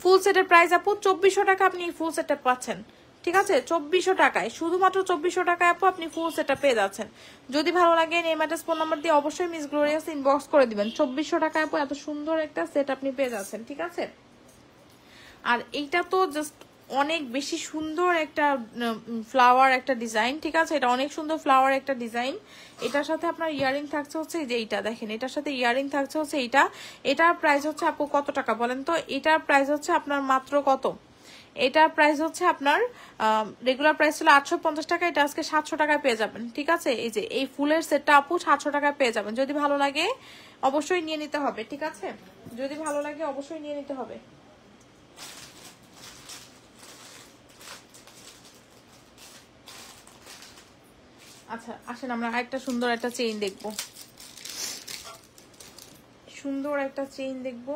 ফুল সেটের প্রাইস আপু? 2400 টাকা আপনি ফুল সেটটা পাচ্ছেন, ঠিক আছে? 2400 টাকায়, শুধুমাত্র 2400 টাকায় আপু আপনি ফুল সেটটা পেয়ে যাচ্ছেন। যদি ভালো লাগে নেম অ্যাড্রেস ফোন নাম্বার দিয়ে অবশ্যই মিস গ্লোরিয়াস ইনবক্স করে দিবেন। 2400 টাকায় আপু এত সুন্দর একটা সেট আপনি পেয়ে যাচ্ছেন, ঠিক আছে? আর এইটা তো জাস্ট অনেক বেশি সুন্দর একটা ফ্লাওয়ার একটা ডিজাইন, ঠিক আছে? এটা অনেক সুন্দর ফ্লাওয়ার একটা ডিজাইন। এটার সাথে আপনার ইয়ারিং থাকছে হচ্ছে এই যে এইটা দেখেন, এটার সাথে ইয়ারিং থাকছে হচ্ছে এইটা। এটার প্রাইস হচ্ছে আপু কত টাকা বলেন তো? এটার প্রাইস হচ্ছে আপনার মাত্র কত? এটার প্রাইস হচ্ছে আপনার রেগুলার প্রাইস ছিল 850 টাকা, এটা আজকে 700 টাকায় পেয়ে যাবেন, ঠিক আছে? এই যে এই ফুলের সেটটা আপু 700 টাকায় পেয়ে যাবেন। যদি ভালো লাগে অবশ্যই নিয়ে নিতে হবে, ঠিক আছে? যদি ভালো লাগে অবশ্যই নিয়ে নিতে হবে। আচ্ছা আসেন আমরা আরেকটা সুন্দর একটা চেইন দেখবো, সুন্দর একটা চেইন দেখবো।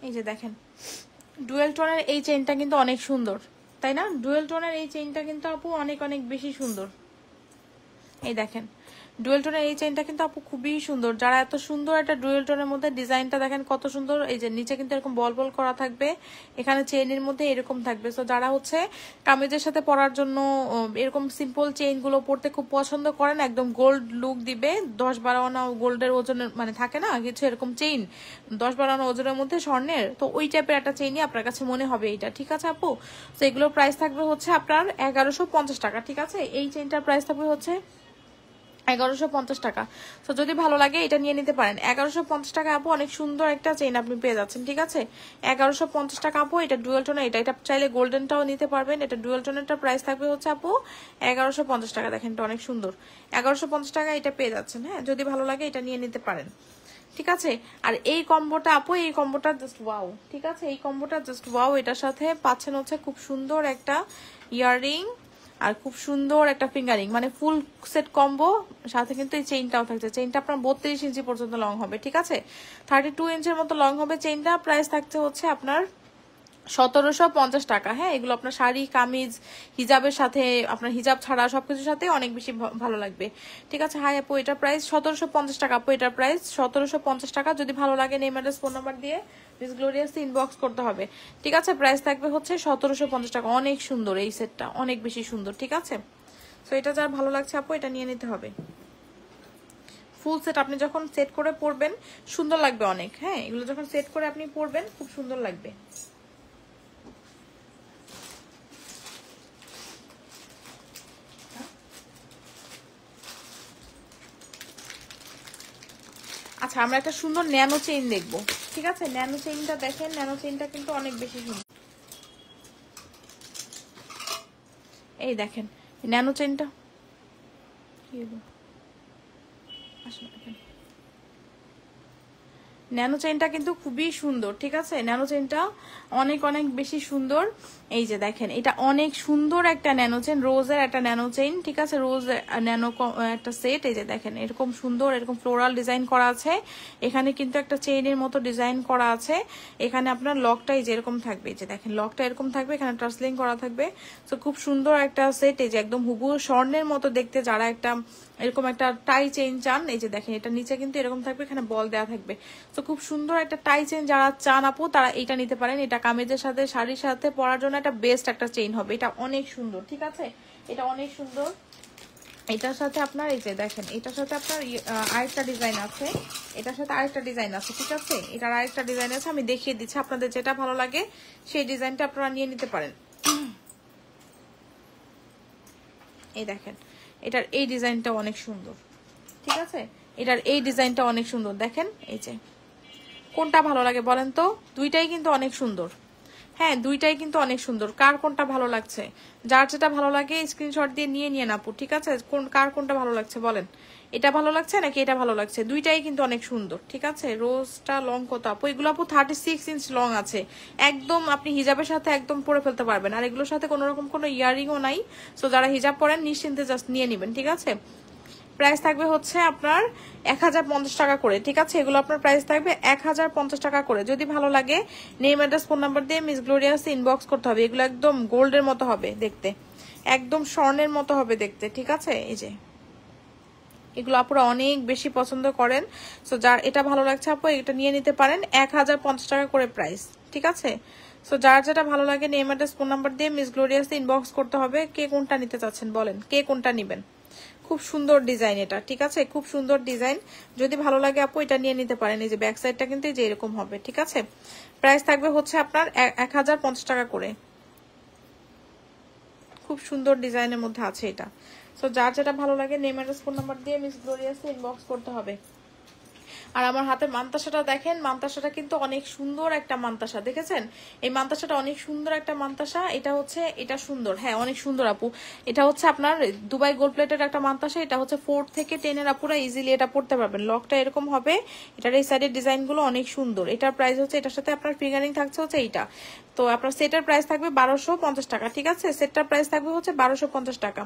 এই যে দেখেন ডুয়েল টোনের এই চেইনটা কিন্তু অনেক সুন্দর, তাই না? ডুয়েল টোনের এই চেইনটা কিন্তু আপু অনেক অনেক বেশি সুন্দর। এই দেখেন ডুয়েল টোনের এই চেইনটা কিন্তু আপু খুবই সুন্দর। যারা এত সুন্দর একটা ডুয়েল টোনের মধ্যে ডিজাইনটা দেখেন কত সুন্দর, এই যে নিচে কিন্তু এরকম বল বল করা থাকবে, এখানে চেইনের মধ্যে এরকম থাকবে। সো যারা হচ্ছে কামিজের সাথে পরার জন্য এরকম সিম্পল চেইনগুলো পরতে খুব পছন্দ করেন, একদম গোল্ড লুক দিবে, 10-12 আনা গোল্ডের ওজনের মানে থাকে না কিছু এরকম চেইন 10-12 আনা ওজনের মধ্যে স্বর্ণের, তো ওই টাইপের একটা চেইনই আপনার কাছে মনে হবে এইটা, ঠিক আছে আপু? তো এগুলোর প্রাইস থাকবে হচ্ছে আপনার 1150 টাকা, ঠিক আছে? এই চেইনটার প্রাইস থাকবে হচ্ছে 1150 টাকা। তো যদি ভালো লাগে এটা নিয়ে নিতে পারেন। 1150 টাকা আপু অনেক সুন্দর একটা চেইন আপনি পেয়ে যাচ্ছেন, ঠিক আছে? 1150 টাকা আপু। এটা ডুয়েল টোনের, এটা চাইলে গোল্ডেনটাও নিতে পারবেন। এটা ডুয়েল টোনেরটা প্রাইস থাকবে হচ্ছে আপু 1150 টাকা। দেখেন এটা অনেক সুন্দর, 1150 টাকা এটা পেয়ে যাচ্ছেন। হ্যাঁ, যদি ভালো লাগে এটা নিয়ে নিতে পারেন, ঠিক আছে? আর এই কম্বোটা আপু, এই কম্বোটা জাস্ট ওয়াও, ঠিক আছে? এই কম্বোটা জাস্ট ওয়াও। এটার সাথে পাচ্ছেন হচ্ছে খুব সুন্দর একটা ইয়াররিং আর খুব সুন্দর একটা ফিঙ্গারিং, মানে ফুল সেট কম্বো। সাথে কিন্তু এই চেইনটাও থাকছে। চেইনটা আপনার 32 ইঞ্চি পর্যন্ত লং হবে, ঠিক আছে? 32 ইঞ্চের মতো লং হবে চেইনটা। প্রাইস থাকছে হচ্ছে আপনার 1750 টাকা। হ্যাঁ, এগুলো আপনার শাড়ি, কামিজ, হিজাবের সাথে, আপনার হিজাব ছাড়া সবকিছুর সাথে অনেক বেশি ভালো লাগবে, ঠিক আছে? হাই আপু, এটার প্রাইস 1750 টাকা আপু। এটার প্রাইস 1750 টাকা। যদি ভালো লাগে নেম অ্যাড্রেস ফোন নাম্বার দিয়ে মিস গ্লোরিয়াস ইনবক্স করতে হবে, ঠিক আছে? প্রাইস থাকবে হচ্ছে 1750 টাকা। অনেক সুন্দর এই সেটটা, অনেক বেশি সুন্দর, ঠিক আছে? তো এটা যার ভালো লাগছে আপু এটা নিয়ে নিতে হবে। ফুল সেট আপনি যখন সেট করে পরবেন সুন্দর লাগবে অনেক। হ্যাঁ, এগুলো যখন সেট করে আপনি পরবেন খুব সুন্দর লাগবে। আচ্ছা, আমরা একটা সুন্দর ন্যানো চেইন দেখবো, ঠিক আছে? ন্যানো চেইনটা দেখেন, ন্যানো চেইনটা কিন্তু অনেক বেশি সুন্দর। এই দেখেন ন্যানো চেইনটা, কি হলো? আসলে দেখেন ন্যানো চেইনটা কিন্তু খুবই সুন্দর, ঠিক আছে? ন্যানো চেইনটা অনেক অনেক বেশি সুন্দর। এই যে দেখেন এটা অনেক সুন্দর একটা ন্যানো চেইন, রোজের একটা ন্যানো চেইন, ঠিক আছে? রোজ ন্যানো একটা সেট। এই যে দেখেন এরকম সুন্দর, এরকম ফ্লোরাল ডিজাইন করা আছে। এখানে কিন্তু একটা চেইনের মতো ডিজাইন করা আছে। এখানে আপনার লকটা এই যে এরকম থাকবে, এই যে দেখেন লকটা এরকম থাকবে, এখানে টার্সলিং করা থাকবে। তো খুব সুন্দর একটা সেট। এই যে একদম হুবহু স্বর্ণের মতো দেখতে, যারা একটা এরকম একটা টাই চেইন চান, এই যে দেখেন এটা নিচে কিন্তু এরকম থাকবে, এখানে বল দেওয়া থাকবে। তো খুব সুন্দর একটা টাই চেইন যারা চান আপু তারা এটা নিতে পারেন। এটা কামিজের সাথে, শাড়ির সাথে পরার জন্য একটা বেস্ট একটা চেইন হবে। এটা অনেক সুন্দর, ঠিক আছে? এটা অনেক সুন্দর। এটার সাথে আপনার এই যে দেখেন, এটার সাথে আপনার আরেকটা ডিজাইন আছে, এটার সাথে আরেকটা ডিজাইন আছে, ঠিক আছে? এটার আরেকটা ডিজাইন আছে, আমি দেখিয়ে দিচ্ছি। আপনাদের যেটা ভালো লাগে সেই ডিজাইনটা আপনারা নিয়ে নিতে পারেন। এই দেখেন এটার এই ডিজাইনটা অনেক সুন্দর, ঠিক আছে? এটার এই ডিজাইনটা অনেক সুন্দর। দেখেন এই যে কোনটা ভালো লাগে বলেন তো? দুইটাই কিন্তু অনেক সুন্দর। হ্যাঁ, দুইটাই কিন্তু অনেক সুন্দর। কার কোনটা ভালো লাগছে? যার যেটা ভালো লাগে স্ক্রিনশট দিয়ে নিয়ে নিয়ে আপু, ঠিক আছে? কার কোনটা ভালো লাগছে বলেন? এটা ভালো লাগছে নাকি এটা ভালো লাগছে? দুইটাই কিন্তু অনেক সুন্দর, ঠিক আছে? রোজটা লং কত আপু? এগুলো আপু 36 ইঞ্চ লং আছে। একদম আপনি হিজাবের সাথে একদম পরে ফেলতে পারবেন। আর এগুলোর সাথে কোনো রকম কোনো ইয়ারিংও নাই। সো যারা হিজাব পরেন নিশ্চিন্তে জাস্ট নিয়ে নেবেন, ঠিক আছে? প্রাইস থাকবে হচ্ছে আপনার 1050 টাকা করে, ঠিক আছে? এগুলো আপনার প্রাইস থাকবে 1050 টাকা করে। যদি ভালো লাগে নেম অ্যাড্রেস ফোন নাম্বার দিয়ে মিস গ্লোরিয়াস ইনবক্স করতে হবে। এগুলো একদম গোল্ডের মতো হবে দেখতে, একদম স্বর্ণের মতো হবে দেখতে, ঠিক আছে? এই যে এগুলো আপুরা অনেক বেশি পছন্দ করেন। সো যার এটা ভালো লাগছে আপু এটা নিয়ে নিতে পারেন। 1050 টাকা করে প্রাইস, ঠিক আছে? সো যার যেটা ভালো লাগে নেম অ্যাড্রেস ফোন নাম্বার দিয়ে মিস গ্লোরিয়াস ইনবক্স করতে হবে। কে কোনটা নিতে চাচ্ছেন বলেন, কে কোনটা নেবেন? খুব সুন্দর ডিজাইন এটা, ঠিক আছে? খুব সুন্দর ডিজাইন। যদি ভালো লাগে আপু এটা নিয়ে নিতে পারেন। এই যে ব্যাক সাইডটা কিন্তু এই যে এরকম হবে, ঠিক আছে? প্রাইস থাকবে হচ্ছে আপনার 1050 টাকা করে। খুব সুন্দর ডিজাইনের মধ্যে আছে এটা। সো যার যেটা ভালো লাগে নেম অ্যাড্রেস ফোন নাম্বার দিয়ে মিস গ্লোরিয়াসকে ইনবক্স করতে হবে। আর আমার হাতের মান্তাসাটা দেখেন, মান্তাসাটা কিন্তু অনেক সুন্দর একটা মান্তাসা, দেখেছেন? এই মান্তাসাটা অনেক সুন্দর একটা মান্তাসা। এটা হচ্ছে, এটা সুন্দর, হ্যাঁ অনেক সুন্দর আপু। এটা হচ্ছে আপনার দুবাই গোল্ড প্লেটের একটা মান্তাসা। এটা হচ্ছে 4 থেকে 10 এর আপুরা ইজিলি এটা পড়তে পারবেন। লকটা এরকম হবে, এটার এই সাইডের ডিজাইন গুলো অনেক সুন্দর। এটার প্রাইস হচ্ছে, এটার সাথে আপনার ফিঙ্গারিং থাকছে হচ্ছে এইটা। তো আপনার সেটের প্রাইস থাকবে 1250 টাকা, ঠিক আছে? সেটটার প্রাইস থাকবে হচ্ছে 1250 টাকা।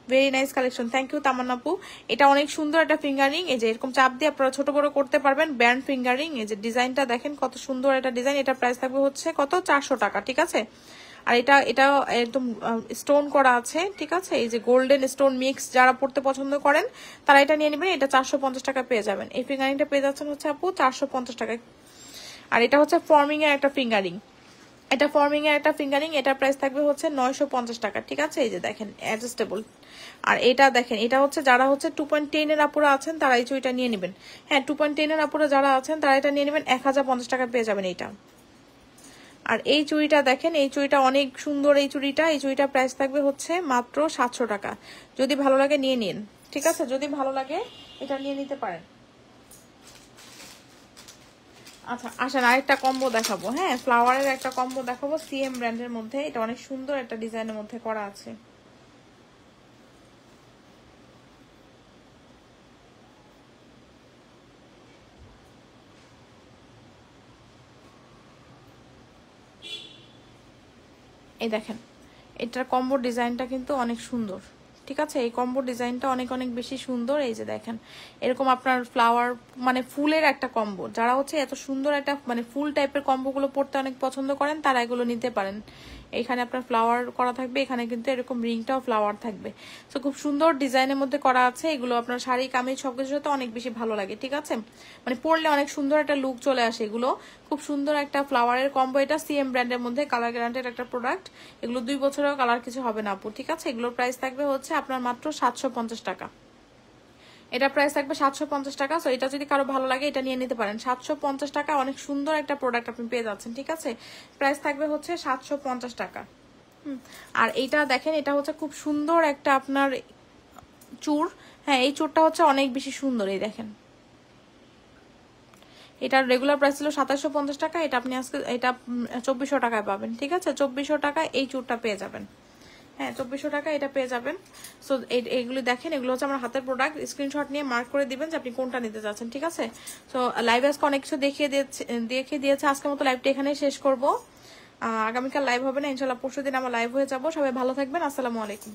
Very nice collection, thank you Tamanna আপু। এটা অনেক সুন্দর একটা ফিঙ্গারিং। এই যে এরকম চাপ দিয়ে আপনারা ছোট বড় করতে পড়তে পারবেন ব্যান্ড ফিঙ্গারিং। এই যে ডিজাইনটা দেখেন কত সুন্দর একটা ডিজাইন। এটা প্রাইস থাকবে হচ্ছে কত 400 টাকা, ঠিক আছে। আর এটা একদম স্টোন করা আছে, ঠিক আছে। এই যে গোল্ডেন স্টোন মিক্স যারা পড়তে পছন্দ করেন তারা এটা নিয়ে নেবেন। এটা 450 টাকা পেয়ে যাবেন। এই ফিঙ্গারিংটা পেয়ে যাচ্ছেন হচ্ছে আপু 450 টাকায়। আর এটা হচ্ছে ফর্মিং এর একটা ফিঙ্গারিং, এটা ফর্মিং এর একটা ফিঙ্গারিং। এটার প্রাইস থাকবে হচ্ছে 950 টাকা, ঠিক আছে। এই যে দেখেন অ্যাডজাস্টেবল। আর এটা দেখেন, এটা হচ্ছে যারা হচ্ছে 2.10 এর আপুরা আছেন তারা এই চুড়িটা নিয়ে নেবেন। হ্যাঁ 2.10 এর আপুরা যারা আছেন তারা এটা নিয়ে নেবেন, 1050 টাকা পেয়ে যাবেন এইটা। আর এই চুড়িটা দেখেন, এই চুড়িটা অনেক সুন্দর। এই চুড়িটা প্রাইস থাকবে হচ্ছে মাত্র 700 টাকা। যদি ভালো লাগে নিয়ে নিন, ঠিক আছে। যদি ভালো লাগে এটা নিয়ে নিতে পারেন। আচ্ছা আসেন আরেকটা কম্বো দেখাবো। হ্যাঁ ফ্লাওয়ারের একটা কম্বো দেখাবো সিএম ব্র্যান্ডের মধ্যে। এটা অনেক সুন্দর একটা ডিজাইনের মধ্যে করা আছে। এই দেখেন এটার কম্বো ডিজাইনটা কিন্তু অনেক সুন্দর, ঠিক আছে। এই কম্বো ডিজাইনটা অনেক অনেক বেশি সুন্দর। এই যে দেখেন এরকম আপনার ফ্লাওয়ার মানে ফুলের একটা কম্বো, যারা হচ্ছে এত সুন্দর একটা মানে ফুল টাইপের কম্বোগুলো পড়তে অনেক পছন্দ করেন তারা এগুলো নিতে পারেন। এখানে আপনার ফ্লাওয়ার করা থাকবে, এখানে কিন্তু এরকম রিংটাও ফ্লাওয়ার থাকবে। তো খুব সুন্দর ডিজাইনের মধ্যে করা আছে। এগুলো আপনার শাড়ি কামিজ সবকিছুর সাথে অনেক বেশি ভালো লাগে, ঠিক আছে। মানে পরলে অনেক সুন্দর একটা লুক চলে আসে। এগুলো খুব সুন্দর একটা ফ্লাওয়ারের কম্বো। এটা সিএম ব্র্যান্ডের মধ্যে কালার গ্যারান্টেড একটা প্রোডাক্ট। এগুলো 2 বছরেও কালার কিছু হবে না আপু, ঠিক আছে। এগুলোর প্রাইস থাকবে হচ্ছে আপনার মাত্র 750 টাকা। এটা প্রাইস থাকবে 750 টাকা। সো এটা যদি কারো ভালো লাগে এটা নিয়ে নিতে পারেন। 750 টাকা অনেক সুন্দর একটা প্রোডাক্ট আপনি পেয়ে যাচ্ছেন, ঠিক আছে। প্রাইস থাকবে হচ্ছে 750 টাকা। আর এইটা দেখেন, এটা হচ্ছে খুব সুন্দর একটা আপনার চূড়। হ্যাঁ এই চূড়টা হচ্ছে অনেক বেশি সুন্দর। এই দেখেন এটার রেগুলার প্রাইস ছিল 2750 টাকা, এটা আপনি আজকে এটা 2400 টাকায় পাবেন, ঠিক আছে। 2400 টাকায় এই চূড়টা পেয়ে যাবেন। হ্যাঁ 2400 টাকা এটা পেয়ে যাবেন। সো এইগুলি দেখেন, এগুলো হচ্ছে আমার হাতের প্রোডাক্ট। স্ক্রিনশট নিয়ে মার্ক করে দিবেন যে আপনি কোনটা নিতে চাচ্ছেন, ঠিক আছে। সো লাইভ আজকে অনেক কিছু দেখিয়ে দিয়েছে। আজকের মতো লাইভটা এখানেই শেষ করবো। আগামীকাল লাইভ হবে না ইনশাল্লাহ, পরশুদিন আমার লাইভ হয়ে যাবো। সবাই ভালো থাকবেন, আসসালামু আলাইকুম।